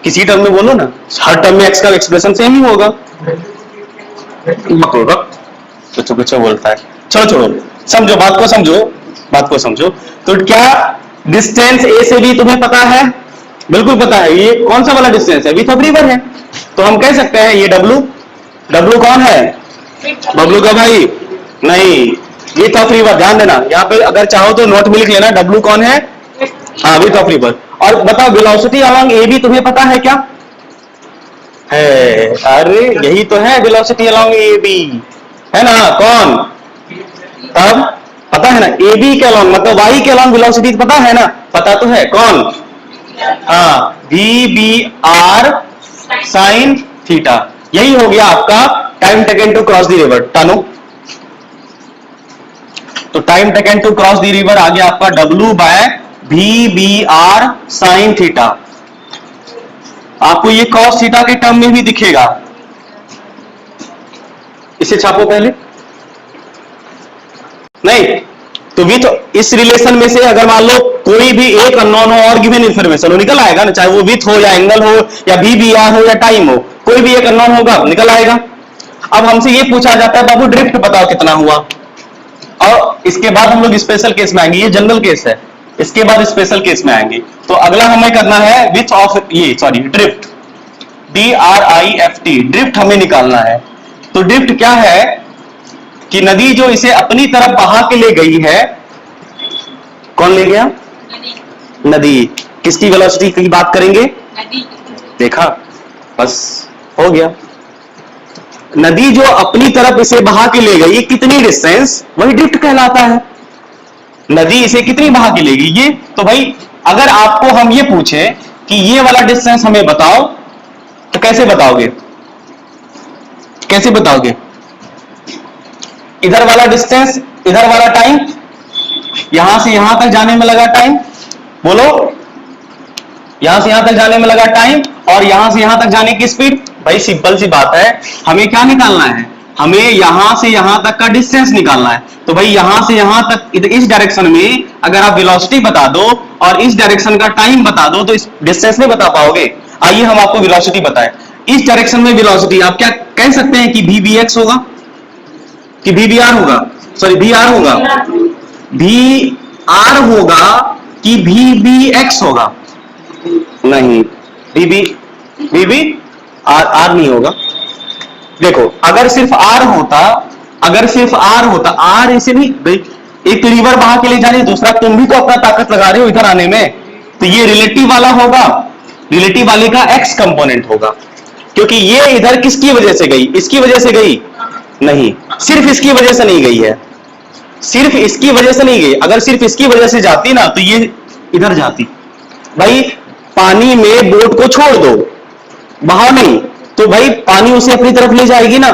किसी टर्म में बोलो ना। हर टर्म में एक्स का एक्सप्रेशन सेम ही होगा। कुछ कुछ बोलता है। चलो छोड़ो, समझो बात को, समझो बात को समझो। तो क्या डिस्टेंस ए से बी तुम्हें पता है? बिल्कुल पता है। ये कौन सा वाला डिस्टेंस है? विड्थ ऑफ रिवर है। तो हम कह सकते हैं ये डब्लू। डब्लू कौन है? डब्लू का भाई नहीं, विड्थ ऑफ रिवर। ध्यान देना, यहाँ पे अगर चाहो तो नोट में लिख लेना, डब्लू कौन है? हाँ, विड्थ ऑफ रिवर। और बताओ वेलोसिटी अलोंग ए बी तुम्हें पता है क्या? है, अरे यही तो है वेलोसिटी अलोंग ए बी, है ना? कौन? तब पता है ना, ए बी के अलोंग मतलब वाई के अलोंग वेलोसिटी पता है ना? पता तो है। कौन? हाँ, V B R sine theta. यही हो गया आपका time taken to cross the river. टानो, तो time taken to cross the river आ गया आपका W by V B R sine theta. आपको ये कॉस थीटा के टर्म में भी दिखेगा। इसे छापो पहले। नहीं तो विथ इस रिलेशन में से अगर मान लो कोई भी एक अननोन हो और गिवन इंफॉर्मेशन हो, निकल आएगा ना, चाहे वो विथ हो या एंगल हो या वी बी आर हो या टाइम हो, कोई भी एक अननोन होगा, निकल आएगा। अब हमसे ये पूछा जाता है बाबू ड्रिफ्ट बताओ कितना हुआ, और इसके बाद हम लोग स्पेशल केस में आएंगे। ये जनरल केस है, इसके बाद स्पेशल केस में आएंगे। तो अगला हमें करना है width of drift, DRIFT। Drift हमें निकालना है। तो ड्रिफ्ट क्या है कि नदी जो इसे अपनी तरफ बहा के ले गई है। कौन ले गया? नदी। किसकी वेलोसिटी की बात करेंगे? नदी। देखा, बस हो गया। नदी जो अपनी तरफ इसे बहा के ले गई, कितनी डिस्टेंस, वही ड्रिफ्ट कहलाता है। नदी इसे कितनी बहा के लेगी ये। तो भाई अगर आपको हम ये पूछे कि ये वाला डिस्टेंस हमें बताओ, तो कैसे बताओगे? कैसे बताओगे? इधर वाला डिस्टेंस, इधर वाला टाइम, यहां से यहां तक जाने में लगा टाइम, बोलो, यहां से यहां तक जाने में लगा टाइम, और यहां से यहां तक जाने की स्पीड। भाई सिंपल सी बात है, हमें क्या निकालना है, हमें यहां से यहां तक का डिस्टेंस निकालना है। तो भाई यहां से यहां तक इस डायरेक्शन में अगर आप वेलोसिटी बता दो और इस डायरेक्शन का टाइम बता दो तो इस डिस्टेंस नहीं बता पाओगे। आइए हम आपको वेलोसिटी बताएं। इस डायरेक्शन में वेलोसिटी आप क्या कह सकते हैं कि vbx होगा कि vbr होगा, सॉरी vr होगा, vr होगा कि vbx होगा? नहीं, vb r नहीं होगा। देखो अगर सिर्फ r होता, अगर सिर्फ r होता, r इसे नहीं, एक लीवर बहा के ले जाने, दूसरा तुम भी तो अपना ताकत लगा रहे हो इधर आने में, तो ये रिलेटिव वाला होगा, रिलेटिव वाले का x कंपोनेंट होगा, क्योंकि ये इधर किसकी वजह से गई, इसकी वजह से गई नहीं, सिर्फ इसकी वजह से नहीं गई है, सिर्फ इसकी वजह से नहीं गई। अगर सिर्फ इसकी वजह से जाती ना तो ये इधर जाती। भाई पानी में बोट को छोड़ दो, बहाव नहीं, तो भाई पानी उसे अपनी तरफ ले जाएगी ना,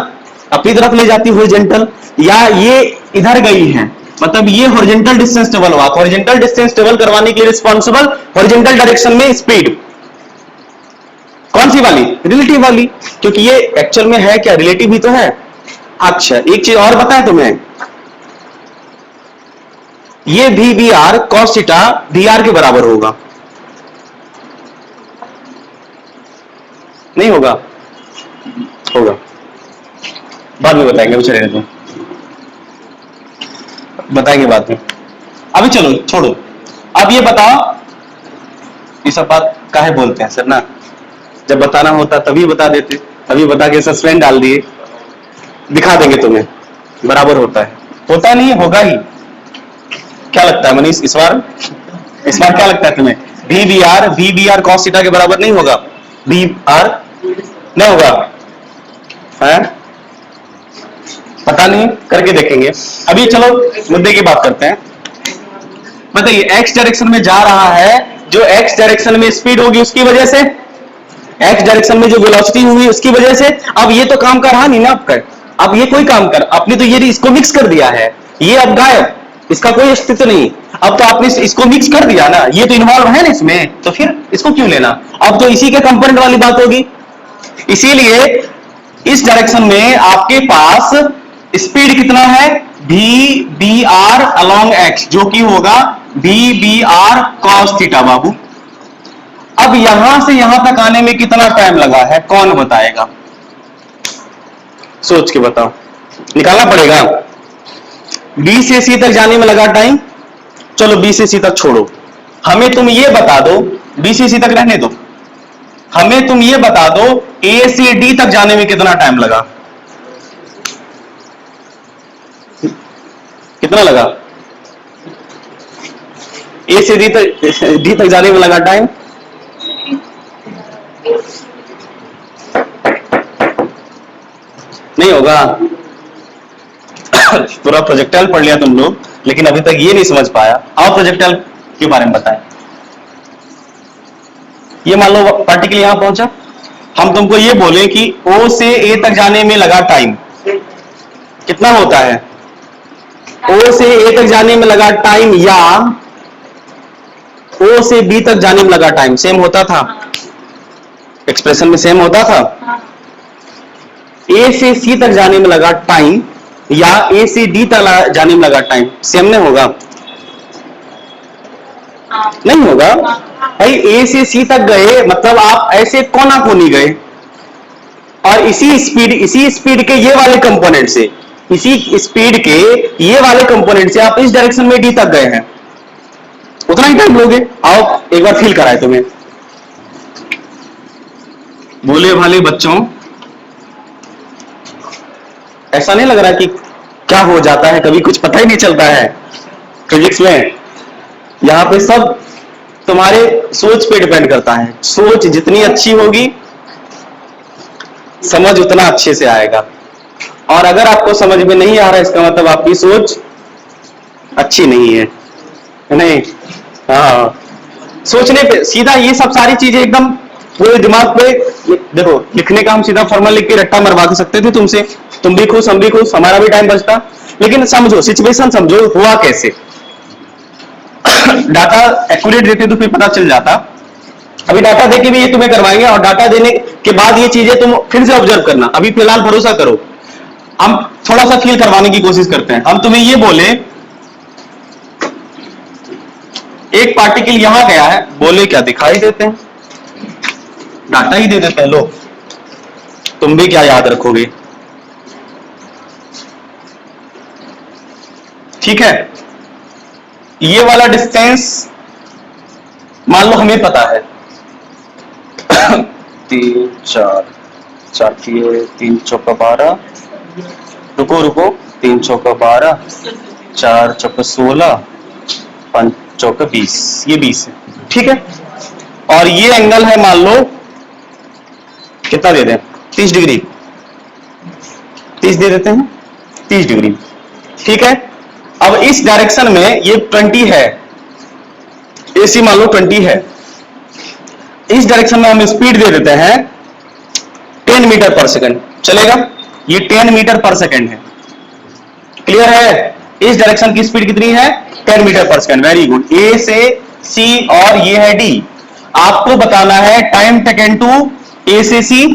अपनी तरफ ले जाती हॉरिजॉन्टल, या ये इधर गई है, मतलब ये हॉरिजॉन्टल डिस्टेंस ट्रेवल हुआ। हॉरिजॉन्टल डिस्टेंस ट्रेवल करवाने के लिए रिस्पॉन्सिबल हॉरिजॉन्टल डायरेक्शन में स्पीड कौन सी वाली, रिलेटिव वाली, क्योंकि ये एक्चुअल में है क्या, रिलेटिव ही तो है। अच्छा एक चीज और बताएं तुम्हें, ये VBR cos थीटा VR के बराबर होगा, नहीं होगा? होगा, बाद में बताएंगे, अभी चले तुम बताएंगे बाद में, अभी चलो छोड़ो। अब ये बताओ, ये सब बात काहे बोलते हैं सर ना, जब बताना होता तभी बता देते, अभी बता के सस्पेंस डाल दिए। दिखा देंगे तुम्हें, बराबर होता है, होता नहीं होगा ही। क्या लगता है मनीष इस बार क्या लगता है तुम्हें, VBR cos थीटा के बराबर नहीं होगा? VR नहीं होगा है? पता नहीं, करके देखेंगे। अभी चलो मुद्दे की बात करते हैं। बताइए x डायरेक्शन में जा रहा है, जो x डायरेक्शन में स्पीड होगी उसकी वजह से, x डायरेक्शन में जो वेलोसिटी हुई उसकी वजह से। अब ये तो काम कर रहा नहीं ना आपका, अब ये कोई काम कर, आपने तो ये इसको मिक्स कर दिया है, ये अब गायब, इसका कोई अस्तित्व नहीं। अब तो आपने इसको मिक्स कर दिया ना, ये तो इन्वॉल्व है ना इसमें, तो फिर इसको क्यों लेना, अब तो इसी के कंपोनेंट वाली बात होगी। इसीलिए इस डायरेक्शन में आपके पास स्पीड कितना है, VBR along x, जो कि होगा VBR cos थीटा। बाबू अब यहां से यहां तक आने में कितना टाइम लगा है, कौन बताएगा, सोच के बताओ, निकालना पड़ेगा। B से C तक जाने में लगा टाइम, चलो B से C तक छोड़ो, हमें तुम ये बता दो, B से C तक रहने दो, हमें तुम ये बता दो A से D तक जाने में कितना टाइम लगा, कितना लगा? A से D तक जाने में लगा टाइम, नहीं होगा। पूरा प्रोजेक्टाइल पढ़ लिया तुम लोग, लेकिन अभी तक ये नहीं समझ पाया। और प्रोजेक्टाइल के बारे में बताएं। ये मान लो पार्टिकल यहां पहुंचा, हम तुमको ये बोले कि O से A तक जाने में लगा टाइम कितना होता है, O से A तक जाने में लगा टाइम या O से B तक जाने में लगा टाइम सेम होता था, एक्सप्रेशन में सेम होता था। A से C तक जाने में लगा टाइम या A से D तक जाने में लगा टाइम सेम नहीं होगा, नहीं होगा भाई। A से C तक गए मतलब आप ऐसे कोना कोनी गए, और इसी स्पीड के ये वाले कंपोनेंट से, इसी स्पीड के ये वाले कंपोनेंट से आप इस डायरेक्शन में D तक गए हैं, उतना ही टाइम लोगे। आओ एक बार फील कराए तुम्हें, बोले भाले बच्चों, ऐसा नहीं लग रहा कि क्या हो जाता है, कभी कुछ पता ही नहीं चलता है फिजिक्स में। यहां पे सब तुम्हारे सोच पे डिपेंड करता है, सोच जितनी अच्छी होगी समझ उतना अच्छे से आएगा, और अगर आपको समझ में नहीं आ रहा है इसका मतलब आपकी सोच अच्छी नहीं है, नहीं। हाँ, सोचने पे सीधा ये सब सारी चीजें एकदम पूरे दिमाग पे देखो, लिखने का हम सीधा फॉर्मूला लिख के रट्टा मरवा के सकते थे तुमसे, तुम भी खुश हम भी खुश, हमारा भी टाइम बचता। लेकिन समझो सिचुएशन, समझो हुआ कैसे। डाटा एक्यूरेट देते तो फिर पता चल जाता। अभी डाटा देके भी ये तुम्हें करवाएंगे, और डाटा देने के बाद ये चीजें तुम फिर से ऑब्जर्व करना। अभी फिलहाल भरोसा करो, हम थोड़ा सा फील करवाने की कोशिश करते हैं। हम तुम्हें ये बोले एक पार्टिकल यहां गया है, बोले क्या दिखाई देते हैं, डाटा ही दे देते हैं। लो तुम भी क्या याद रखोगे, ठीक है। ये वाला डिस्टेंस मान लो हमें पता है 3 4 4 3 चौका 12, रुको रुको, 3 चौका 12, 4 चौका 16, 5 चौका 20, ये 20 है, ठीक है। और ये एंगल है मान लो कितना दे दें, 30 डिग्री, 30 दे देते हैं, 30 डिग्री, ठीक है। अब इस डायरेक्शन में ये 20 है, एसी मान लो 20 है, इस डायरेक्शन में हम स्पीड दे देते हैं 10 मीटर पर सेकंड, चलेगा। ये 10 मीटर पर सेकंड है, क्लियर है। इस डायरेक्शन की स्पीड कितनी है, 10 मीटर पर सेकंड, वेरी गुड। ए से सी और ये है डी। आपको बताना है टाइम टेकन टू ए से सी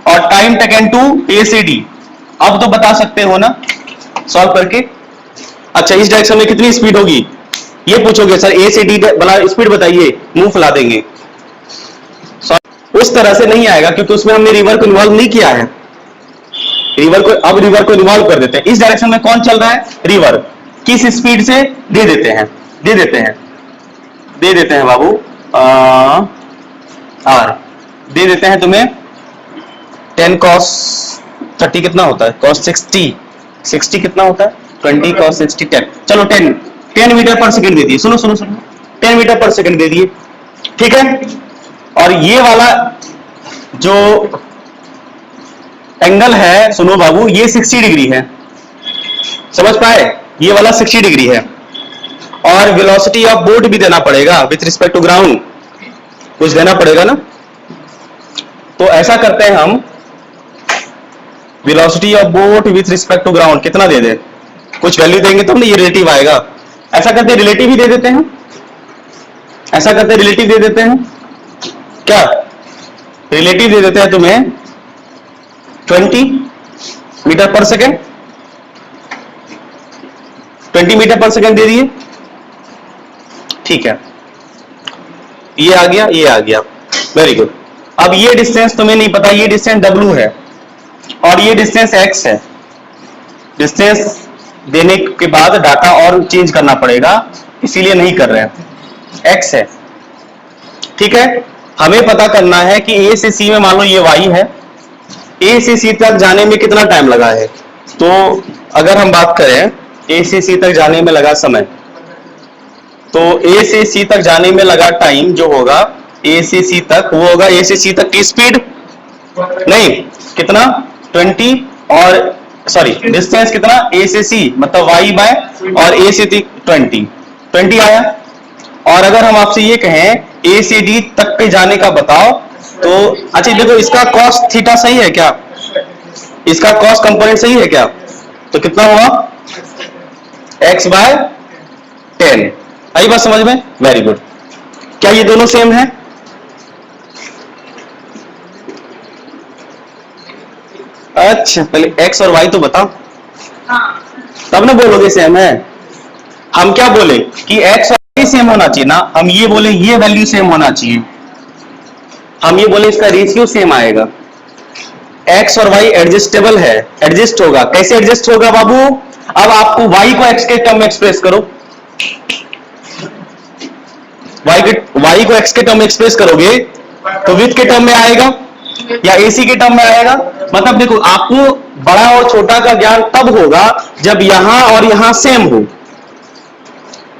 और टाइम टेकन टू ए से डी। अब तो बता सकते हो ना सॉल्व करके। अच्छा, इस डायरेक्शन में कितनी स्पीड होगी ये पूछोगे, सर ए से डी वाला स्पीड बताइए, मुंह फुला देंगे। उस तरह से नहीं आएगा क्योंकि उसमें हमने रिवर को इन्वॉल्व नहीं किया है। रिवर को, अब रिवर को इन्वॉल्व कर देते हैं। इस डायरेक्शन में कौन चल रहा है, रिवर, किस स्पीड से दे देते हैं, दे देते हैं, दे देते हैं बाबू, आर दे देते हैं तुम्हें 10 cos 30 कितना होता है, cos 60 कितना होता है, 20 cos 60 10, चलो 10 मीटर पर सेकंड दे दिए, सुनो सुनो सुनो, 10 मीटर पर सेकंड दे दिए, ठीक है। और ये वाला जो एंगल है सुनो बाबू, ये 60 डिग्री है, समझ पाए, ये वाला 60 डिग्री है। और वेलोसिटी ऑफ बोट भी देना पड़ेगा विथ रिस्पेक्ट टू ग्राउंड, कुछ देना पड़ेगा ना। तो ऐसा करते हैं हम, velocity of boat with respect to ground कितना दे दे, कुछ वैल्यू देंगे तो ये रिलेटिव आएगा। ऐसा करते हैं रिलेटिव ही दे देते हैं, ऐसा करते हैं रिलेटिव दे देते हैं, क्या रिलेटिव दे देते हैं तुम्हें 20 मीटर पर सेकेंड, 20 मीटर पर सेकेंड दे दिए, ठीक है। ये आ गया, ये आ गया, वेरी गुड। अब ये डिस्टेंस तुम्हें नहीं पता, ये डिस्टेंस W है और ये डिस्टेंस X है। डिस्टेंस देने के बाद डाटा और चेंज करना पड़ेगा, इसीलिए नहीं कर रहे हैं। X है, ठीक है। हमें पता करना है कि A से C में मान लो ये Y है, A से C तक जाने में कितना टाइम लगा है। तो अगर हम बात करें A से C तक जाने में लगा समय, तो A से C तक जाने में लगा टाइम जो होगा A से C तक, वो होगा A से C तक की स्पीड, नहीं कितना 20, और सॉरी डिस्टेंस कितना A से C मतलब Y बाय, और A से 20 आया। और अगर हम आपसे ये कहें A से D तक पे जाने का बताओ, तो अच्छा देखो इसका कॉस थीटा सही है क्या, इसका कॉस कंपोनेंट सही है क्या, तो कितना हुआ x बाय 10। आई बात समझ में, वेरी गुड। क्या ये दोनों सेम है, अच्छा पहले x और y तो बताओ, तब ना बोलोगे सेम है। हम क्या बोले कि x और y सेम होना चाहिए ना, हम ये बोले ये वैल्यू सेम होना चाहिए, हम ये बोले इसका रेशियो सेम आएगा। x और y एडजस्टेबल है, एडजस्ट होगा, कैसे एडजस्ट होगा बाबू, अब आपको y को x के टर्म में एक्सप्रेस करो, y को x के टर्म में एक्सप्रेस करोगे तो विथ के टर्म में आएगा या AC के टर्म में आएगा। मतलब देखो आपको बड़ा और छोटा का ज्ञान तब होगा जब यहां और यहां सेम हो,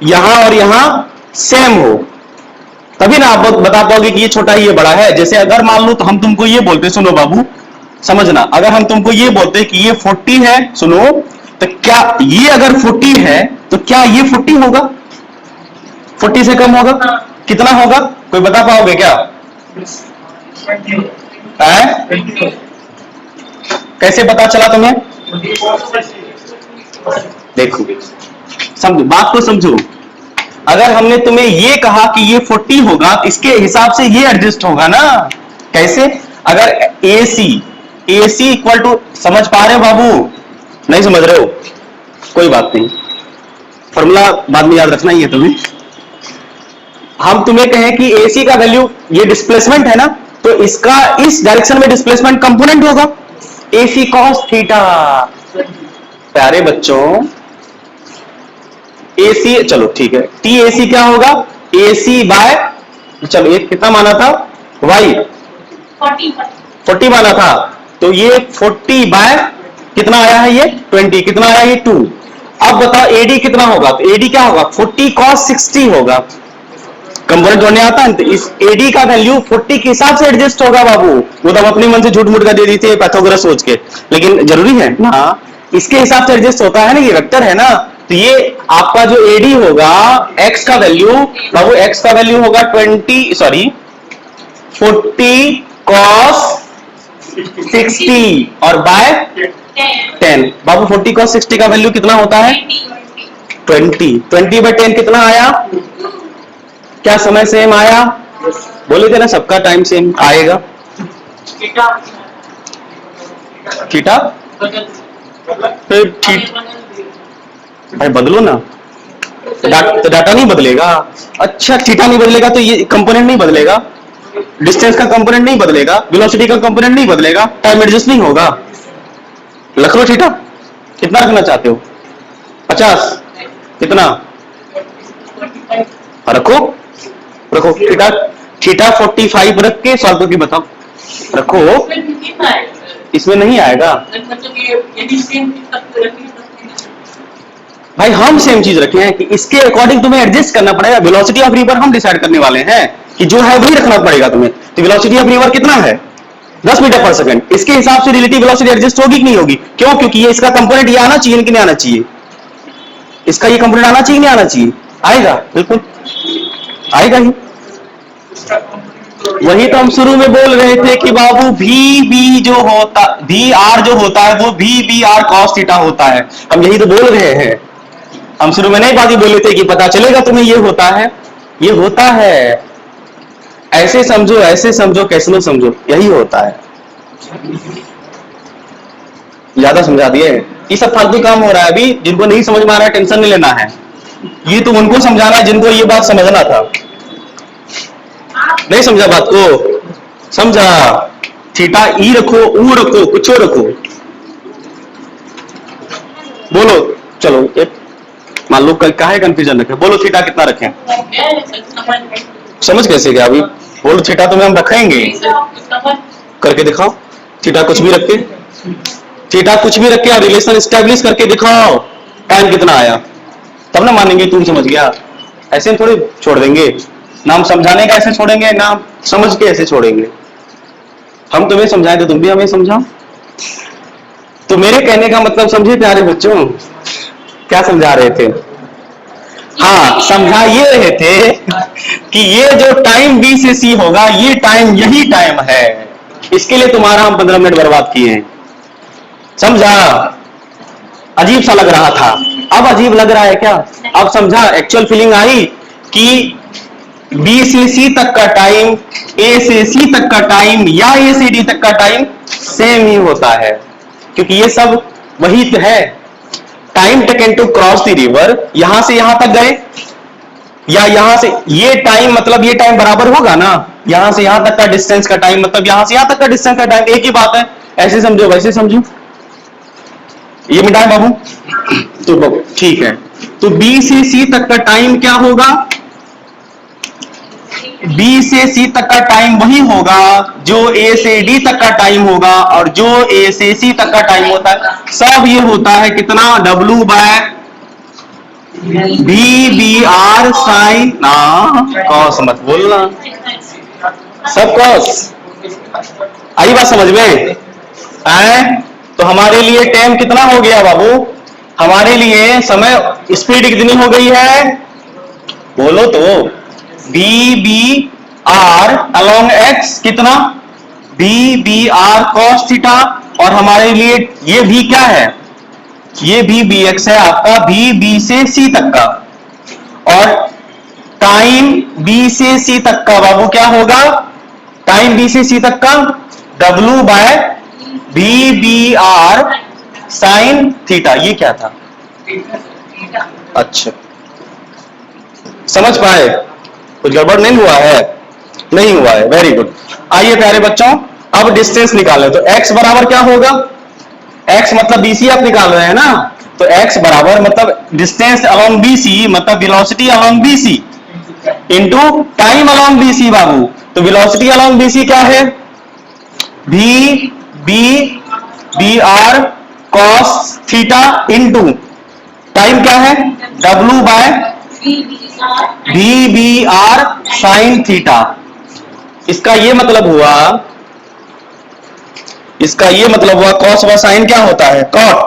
यहां और यहां सेम हो, तभी ना आप बता पाओगे कि ये छोटा है ये बड़ा है। जैसे अगर मान लो तो हम तुमको ये बोलते, सुनो बाबू समझना, अगर हम तुमको ये बोलते कि ये 40 है, सुनो, तो क्या ये अगर 40 है तो क्या ये 40 होगा, 40 से कम होगा, कितना होगा, कोई बता पाओगे क्या, है? कैसे पता चला तुम्हें? देखो समझो, बात को समझो। अगर हमने तुम्हें ये कहा कि ये 40 होगा तो इसके हिसाब से ये एडजस्ट होगा ना। कैसे? अगर AC इक्वल टू, समझ पा रहे हो बाबू? नहीं समझ रहे हो? कोई बात नहीं, फॉर्मूला बाद में याद रखना ही है तुम्हें। हम तुम्हें कहें कि AC का वैल्यू, ये डिस्प्लेसमेंट है ना, तो इसका इस डायरेक्शन में डिस्प्लेसमेंट कंपोनेंट होगा AC cos थीटा। प्यारे बच्चों, AC, चलो ठीक है, TAC क्या होगा? AC बाय, चलो ये कितना माना था? Y 40 माना था, तो ये 40 बाय कितना आया है? ये 20। कितना आया? ये 2। अब बताओ AD कितना होगा? तो AD क्या होगा? 40 cos 60 होगा। कंपोनेंट जोड़ने आता है, तो इस AD का वैल्यू 40 के हिसाब से एडजस्ट होगा बाबू। वो तो अपने मन से झूठ मूठ का दे दी थी पैथागोरस सोच के, लेकिन जरूरी है ना, इसके हिसाब से एडजस्ट होता है ना, ये वेक्टर है ना। तो ये आपका जो AD होगा, x का वैल्यू बाबू, x का वैल्यू होगा 40 cos 60 और बाय 10। बाबू 40 cos 60 का वैल्यू कितना होता है? 20 बाय 10 कितना आया? क्या समय सेम आया? बोले थे ना सबका टाइम सेम आएगा। थीटा फिर भाई बदलो ना, तो डाटा नहीं बदलेगा। अच्छा, थीटा नहीं बदलेगा तो ये कंपोनेंट नहीं बदलेगा, डिस्टेंस का कंपोनेंट नहीं बदलेगा, वेलोसिटी का कंपोनेंट नहीं बदलेगा, टाइम एडजस्ट नहीं होगा। रख लो थीटा। कितना रखना चाहते हो? 50? कितना रखो? रखो थीटा 45 रख के सॉल्व करके बताओ। रखो, इसमें नहीं आएगा भाई। हम सेम चीज रखे हैं कि इसके अकॉर्डिंग तुम्हें एडजस्ट करना पड़ेगा। वेलोसिटी ऑफ रिवर हम डिसाइड करने वाले हैं कि जो है वही रखना पड़ेगा तुम्हें। तो वेलोसिटी ऑफ रिवर कितना है? 10 मीटर पर सेकंड। इसके हिसाब से रिलेटिव वेलोसिटी एडजस्ट होगी कि नहीं होगी? क्यों? क्योंकि ये इसका कंपोनेंट ये आना चाहिए कि नहीं आना चाहिए? इसका ये कंपोनेंट आना चाहिए नहीं आना चाहिए? आएगा, बिल्कुल आएगा ही। वही तो हम शुरू में बोल रहे थे कि बाबू VB जो होता, VR जो होता है वो VBR cos थीटा होता है। हम यही तो बोल रहे हैं। हम शुरू में नहीं बात ही बोले थे कि पता चलेगा तुम्हें ये होता है, ये होता है। ऐसे समझो, कैसे लो समझो, यही होता है। ज्यादा समझा दिए? ये सब फालतू काम हो रहा है अभी। जिनको नहीं समझ में आ रहा है टेंशन नहीं लेना है, ये तो उनको समझाना है जिनको ये बात समझना था। नहीं समझा बात को? समझा? थीटा ई रखो, ऊ रखो, कुछ रखो, बोलो। चलो एक मान लो काहे कंफ्यूजन रखे, बोलो थीटा कितना रखें? समझ कैसे गया अभी? बोलो थीटा तुम्हें हम रखेंगे, करके दिखाओ। थीटा कुछ भी रख के, थीटा कुछ भी रख के रिलेशन एस्टेब्लिश करके दिखाओ, टाइम कितना आया, तब ना मानेंगे तुम समझ गया। ऐसे हम थोड़ी छोड़ देंगे, ना हम समझाने का ऐसे छोड़ेंगे, ना समझ के ऐसे छोड़ेंगे। हम तुम्हें समझाएं तो तुम भी हमें समझाओ। तो मेरे कहने का मतलब समझे प्यारे बच्चों? क्या समझा रहे थे? हाँ, समझा ये रहे थे कि ये जो टाइम B से C होगा, ये टाइम यही टाइम है। इसके लिए तुम्हारा हम 15 मिनट बर्बाद किए हैं। समझा? अजीब सा लग रहा था, अब अजीब लग रहा है क्या? अब समझा? एक्चुअल फीलिंग आई कि B से C तक का टाइम, A से C तक का टाइम या A से D तक का टाइम सेम ही होता है, क्योंकि ये सब वही तो है। Time taken to cross the river, यहां से यहां तक गए, या यहां से ये टाइम, मतलब ये टाइम बराबर होगा ना, यहां से यहां तक का डिस्टेंस का टाइम मतलब यहां से यहां तक का डिस्टेंस का टाइम एक ही बात है। ऐसे समझो, वैसे समझो। ये मिटाए बाबू? तो बाबू ठीक है, तो B से C तक का टाइम क्या होगा? B से C तक का टाइम वही होगा जो A से D तक का टाइम होगा, और जो A से C तक का टाइम होता है सब ये होता है कितना? W बाय VBR साइन, ना कॉस मत बोलना, सब कॉस। आई बात समझ में? आए? तो हमारे लिए टाइम कितना हो गया बाबू? हमारे लिए समय, स्पीड कितनी हो गई है? बोलो तो। VBR along X कितना? B B R cos theta, और हमारे लिए ये भी क्या है, ये भी बी एक्स है आपका, बी बी से सी तक का, और टाइम बी से सी तक का बाबू क्या होगा, टाइम बी से सी तक का W by B B R sine theta. ये क्या था, अच्छा समझ पाए, कुछ गड़बड़ नहीं हुआ है, नहीं हुआ है, वेरी गुड। आइए प्यारे बच्चों, अब डिस्टेंस निकालें। तो x बराबर क्या होगा, x मतलब BC आप निकाल रहे हैं ना, तो x बराबर मतलब डिस्टेंस अलोंग BC मतलब velocity along BC into time along BC बाबू। तो वेलोसिटी अलोंग BC क्या है, v b b r cos theta into time क्या है, w by v b r sin theta. इसका ये मतलब हुआ, इसका ये मतलब हुआ कॉस व साइन क्या होता है, कॉट,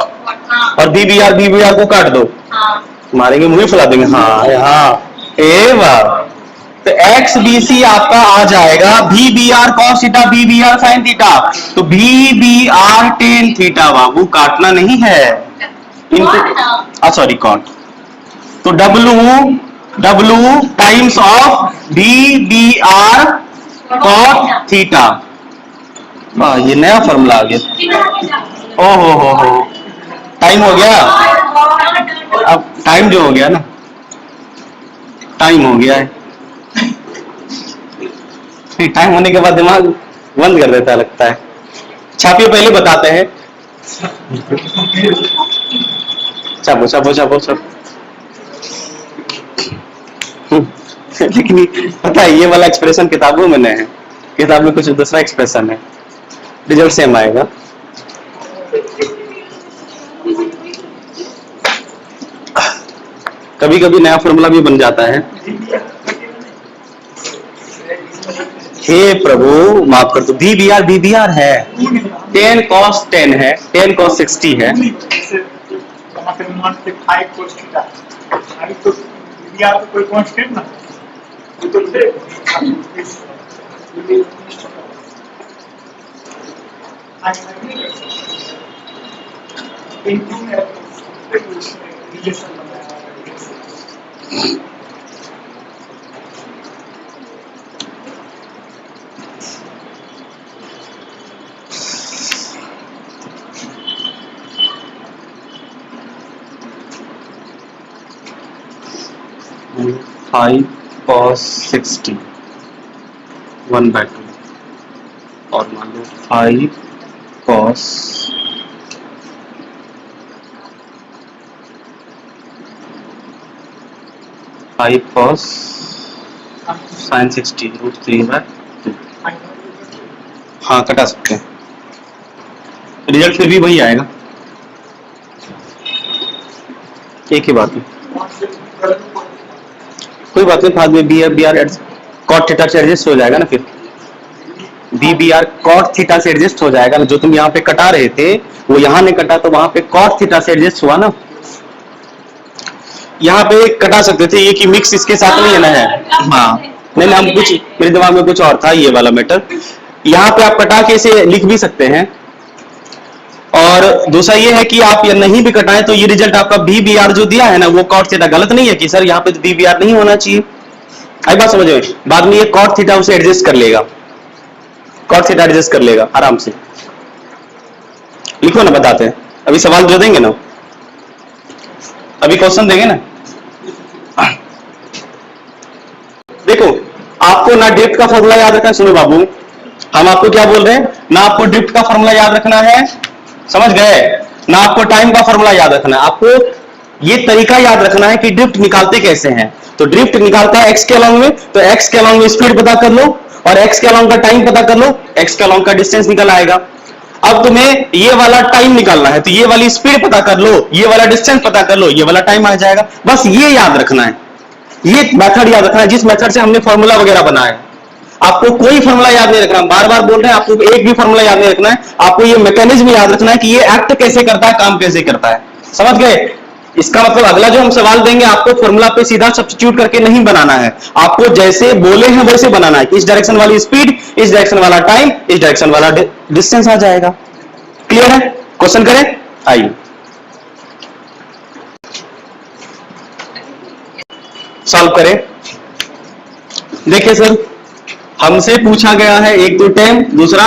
और बी बी आर को काट दो, मारेंगे मुंह फुला देंगे, हाँ हाँ ए वाह। तो एक्स बी सी आपका आ जाएगा B B R cos theta B B R sine theta, तो B B R tan theta बाबू, काटना नहीं है, इनको सॉरी कॉट, तो W times of B B R cot theta. ये नया फॉर्मूला आ गया, ओ हो टाइम हो गया, अब टाइम जो हो गया ना, टाइम हो गया है, टाइम होने के बाद दिमाग बंद कर देता लगता है। छापिए पहले बताते हैं, छापो छापो छापो छापो। लेकिन पता है ये वाला एक्सप्रेशन किताबों में नहीं है, किताब में कुछ दूसरा एक्सप्रेशन है, रिजल्ट सेम आएगा। कभी कभी नया फॉर्मूला भी बन जाता है। हे प्रभु माफ कर दो, बी बी आर है, 10 cos 10 है, 10 cos 60 है, कोई कांस्टेंट ना, फाइव cos 60 1/2, और मान लो 5 cos 5 sin 60 √3/2। हाँ कटा सकते हैं, रिजल्ट फिर भी वही आएगा, एक ही बात है, कोई बात नहीं, बाद में बी आर कॉट थीटा से एडजस्ट हो जाएगा ना, फिर B B R cot theta से एडजस्ट हो जाएगा ना, जो तुम यहाँ पे कटा रहे थे वो यहाँ नहीं कटा, तो वहां पे कॉट थीटा से एडजस्ट हुआ ना, यहाँ पे कटा सकते थे, ये कि मिक्स इसके साथ नहीं लेना है, हाँ नहीं हम कुछ, मेरे दिमाग में कुछ और था ये वाला मैटर, यहाँ पे आप कटा के इसे लिख भी सकते हैं, और दूसरा ये है कि आप ये नहीं भी कटाएं तो ये रिजल्ट आपका बी बी आर जो दिया है ना वो कॉट थीटा गलत नहीं है कि सर यहाँ पे तो बी बी आर नहीं होना चाहिए, आई बात समझ में, बाद में ये कॉट थीटा उसे एडजस्ट कर लेगा, कॉट थीटा एडजस्ट कर लेगा आराम से। लिखो ना, बताते हैं, अभी सवाल जो देंगे ना, अभी क्वेश्चन देंगे ना, देखो आपको ना ड्रिफ्ट का फॉर्मूला याद रखना है, सुनो बाबू हम आपको क्या बोल रहे हैं, ना आपको ड्रिफ्ट का फॉर्मूला याद रखना है, समझ गए, ना आपको टाइम का फॉर्मूला याद रखना है, आपको ये तरीका याद रखना है कि ड्रिफ्ट निकालते कैसे हैं। तो ड्रिफ्ट निकालता है एक्स के अलोंग में, तो एक्स के अलोंग में स्पीड पता कर लो, और एक्स के अलोंग का टाइम पता कर लो, एक्स के अलोंग का डिस्टेंस निकल आएगा। अब तुम्हें ये वाला टाइम निकालना है, तो ये वाली स्पीड पता कर लो, ये वाला डिस्टेंस पता कर लो, ये वाला टाइम आ जाएगा, बस ये याद रखना है, ये मेथड याद रखना है जिस मेथड से हमने फॉर्मूला वगैरह बनाया। आपको कोई फॉर्मूला याद नहीं रखना, बार बार बोल रहे हैं, आपको एक भी फॉर्मूला याद नहीं रखना है, आपको ये मैकेनिज्म याद रखना है कि ये एक्ट कैसे करता है, काम कैसे करता है, समझ गए। इसका मतलब अगला जो हम सवाल देंगे आपको फॉर्मूला पे सीधा सब्स्टिट्यूट करके नहीं बनाना है, आपको जैसे बोले हैं वैसे बनाना है। इस डायरेक्शन वाली स्पीड, इस डायरेक्शन वाला टाइम, इस डायरेक्शन वाला डिस्टेंस आ जाएगा। क्लियर है? क्वेश्चन करें, आइए सॉल्व करें। देखिए सर, हमसे पूछा गया है एक तो टाइम, दूसरा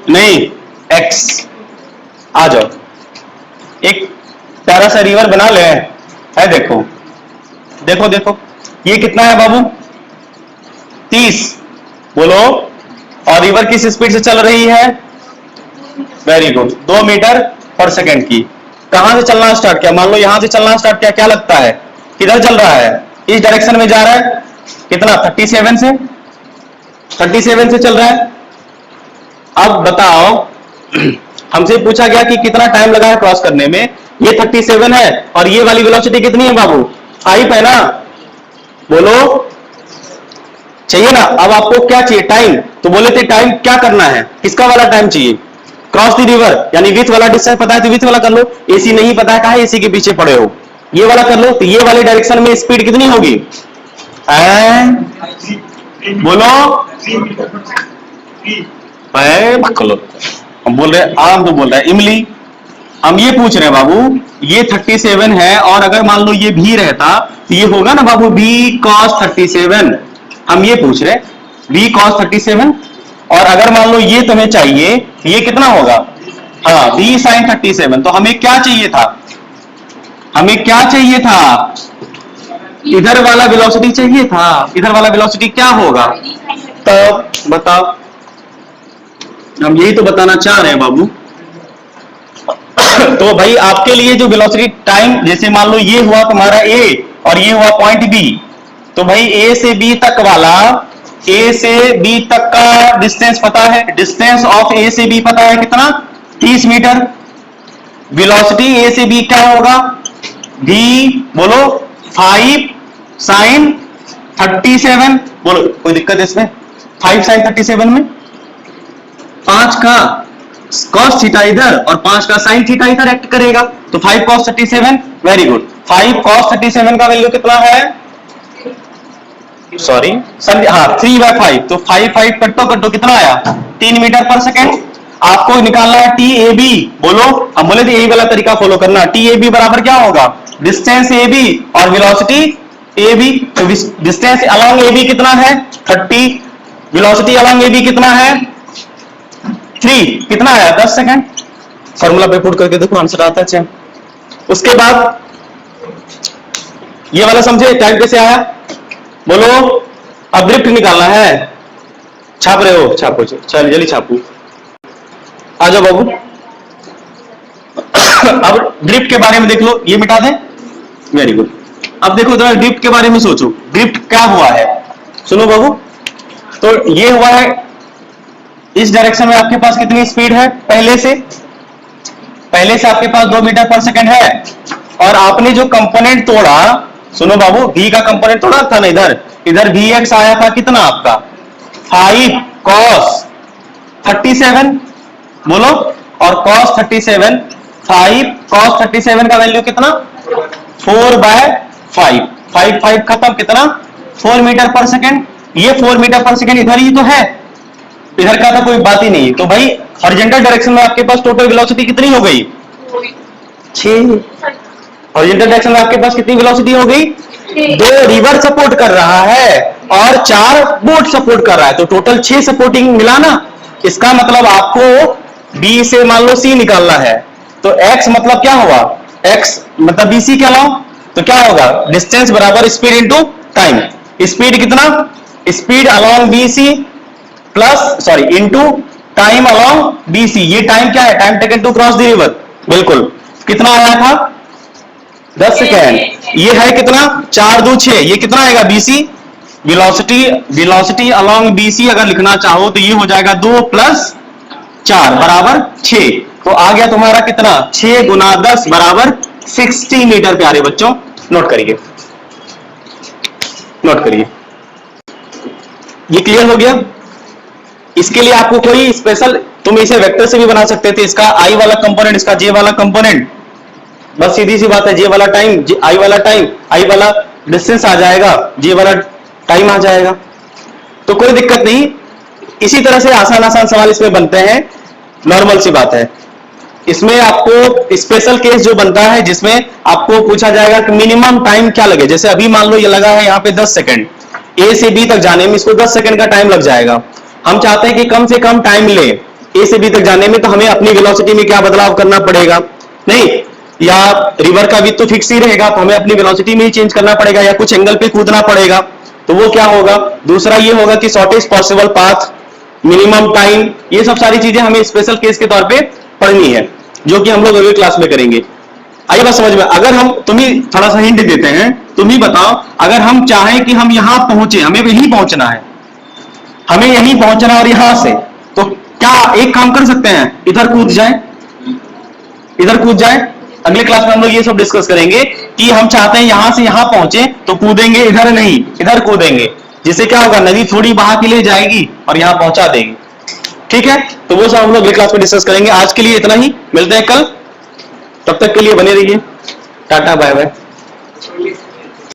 नहीं एक्स। आ जाओ, एक प्यारा सा रिवर बना ले है, देखो देखो देखो, ये कितना है बाबू? 30। बोलो, और रिवर किस स्पीड से चल रही है? वेरी गुड, 2 मीटर पर सेकेंड की। कहां से चलना स्टार्ट किया? मान लो यहां से चलना स्टार्ट किया, क्या लगता है किधर चल रहा है? इस डायरेक्शन में जा रहा है। कितना? 37 से, 37 से चल रहा है। अब बताओ, हमसे पूछा गया कि कितना टाइम लगा है क्रॉस करने में। ये 37 है और ये वाली वेलोसिटी कितनी है बाबू? 5 है ना। बोलो, चाहिए ना? अब आपको क्या चाहिए? टाइम। तो बोले थे टाइम क्या करना है, किसका वाला टाइम चाहिए? क्रॉस द रिवर, यानी विथ वाला डिस्टेंस पता है तो विथ वाला कर लो। एसी नहीं पता है, कहा एसी के पीछे पड़े हो, ये वाला कर लो। तो ये वाले डायरेक्शन में स्पीड कितनी होगी? बोलो, हम बोल रहे आम तो बोल रहे इमली। हम ये पूछ रहे हैं बाबू, ये 37 है और अगर मान लो ये भी रहता तो ये होगा ना बाबू b cos 37। हम ये पूछ रहे b cos 37, और अगर मान लो ये तुम्हें चाहिए, ये कितना होगा? हाँ, b sin 37। तो हमें क्या चाहिए था? हमें क्या चाहिए था? इधर वाला वेलोसिटी चाहिए था। इधर वाला वेलोसिटी क्या होगा? तब बताओ, हम यही तो बताना चाह रहे हैं बाबू। तो भाई आपके लिए जो वेलोसिटी टाइम, जैसे मान लो ये हुआ तुम्हारा A और ये हुआ पॉइंट B, तो भाई A से B तक वाला, A से B तक का डिस्टेंस पता है। डिस्टेंस ऑफ A से B पता है कितना? 30 मीटर। वेलोसिटी A से B क्या होगा? V, बोलो 5 sin 37। बोलो, कोई दिक्कत है इसमें? 5 sin 37 में 5 का cos थीटा इधर और 5 का sin थीटा इधर एक्ट करेगा, तो 5 cos 37। Very good. 5 cos 37 का वैल्यू कितना है? सॉरी, हाँ 3/5। तो 5 कट्टो कट्टो कितना आया? 3 मीटर पर सेकेंड। आपको निकालना है TAB। बोलो, हम बोले थे यही वाला तरीका फॉलो करना। TAB बराबर क्या होगा? डिस्टेंस AB और वेलोसिटी AB। तो डिस्टेंस अलोंग AB कितना है? 30। वेलोसिटी अलोंग AB कितना है? 3। कितना आया? 10 सेकेंड। फॉर्मूला पे पुट करके देखो, आंसर आता है। उसके बाद ये वाला समझे टाइम कैसे आया? बोलो, अब ड्रिफ्ट निकालना है। छाप रहे हो? छापो, चल जल्दी छापू। आ जाओ बाबू। अब ड्रिफ्ट के बारे में देख लो, ये मिटा दें। Very good. अब देखो जरा ड्रिफ्ट के बारे में सोचो, ड्रिफ्ट क्या हुआ है? सुनो बाबू, तो ये हुआ है इस डायरेक्शन में आपके पास कितनी स्पीड है? पहले से आपके पास 2 मीटर पर सेकंड है, और आपने जो कंपोनेंट तोड़ा, सुनो बाबू, v का कंपोनेंट तोड़ा था ना, इधर vx आया था कितना आपका? 5 cos 37। बोलो, और cos 37, 5 cos 37 का वैल्यू कितना? 4/5। 5 खत्म, कितना? 4 मीटर पर सेकेंड। ये 4 मीटर पर सेकेंड इधर ही तो है, इधर का तो कोई बात ही नहीं। तो भाई हॉरिजॉन्टल डायरेक्शन में आपके पास टोटल वेलोसिटी कितनी हो गई? 6। हॉरिजॉन्टल डायरेक्शन में आपके पास कितनी वेलोसिटी हो गई? 2 रिवर सपोर्ट कर रहा है और 4 बोट सपोर्ट कर रहा है, तो टोटल 6 सपोर्टिंग मिला ना। इसका मतलब आपको B से मान लो C निकालना है, तो X मतलब क्या हुआ? X मतलब BC के अलावा, तो क्या होगा? डिस्टेंस बराबर स्पीड इंटू टाइम। स्पीड कितना? Speed along BC plus sorry into time along BC। ये टाइम क्या है? Time taken to cross the river. बिल्कुल, कितना आया था? 10 सेकेंड। ये है कितना? 4 2 6। ये कितना आएगा? BC। वेलोसिटी अलोंग BC अगर लिखना चाहो तो ये हो जाएगा 2 + 4 बराबर 6। तो आ गया तुम्हारा कितना? 6 × 10 बराबर 60 मीटर। प्यारे बच्चों, नोट करिए, नोट करिए। ये क्लियर हो गया? इसके लिए आपको कोई स्पेशल, तुम इसे वेक्टर से भी बना सकते थे, इसका I वाला कंपोनेंट, इसका J वाला कंपोनेंट, बस सीधी सी बात है, जे वाला टाइम, आई वाला टाइम, आई वाला डिस्टेंस आ जाएगा, जे वाला टाइम आ जाएगा, तो कोई दिक्कत नहीं। इसी तरह से आसान आसान सवाल इसमें बनते हैं, नॉर्मल सी बात है। इसमें आपको स्पेशल केस जो बनता है जिसमें आपको पूछा जाएगा कि मिनिमम टाइम क्या लगे। जैसे अभी मान लो ये लगा है यहाँ पे 10 सेकंड, ए से बी तक जाने में इसको 10 सेकंड का टाइम लग जाएगा। हम चाहते हैं कि कम से कम टाइम ले ए से बी तक जाने में, तो हमें अपनी वेलोसिटी में क्या बदलाव करना पड़ेगा? नहीं, या रिवर का विड्थ तो फिक्स ही रहेगा, तो हमें अपनी वेलोसिटी में ही चेंज करना पड़ेगा, या कुछ एंगल पे कूदना पड़ेगा। तो वो क्या होगा? दूसरा ये होगा कि shortest possible path, minimum time, ये सब सारी चीजें हमें स्पेशल केस के तौर पे पढ़नी है, जो कि हम लोग अगली क्लास में करेंगे। आइए बात समझ में। अगर हम, तुम्हें थोड़ा सा हिंट देते हैं, तुम ही बताओ, अगर हम चाहें कि हम यहां पहुंचे, हमें यहीं पहुंचना है, हमें यहीं पहुंचना और यहां से, तो क्या एक काम कर सकते हैं? इधर कूद जाए, इधर कूद जाए। अगले क्लास में हम लोग ये सब डिस्कस करेंगे कि हम चाहते हैं यहां से यहां पहुंचे, तो कूदेंगे इधर नहीं, इधर कूदेंगे, जिससे क्या होगा? नदी थोड़ी बहा के ले जाएगी और यहां पहुंचा देगी। ठीक है, तो वो सब हम लोग अगले क्लास में डिस्कस करेंगे। आज के लिए इतना ही, मिलते हैं कल, तब तक के लिए बने रहिए, टाटा बाय बाय।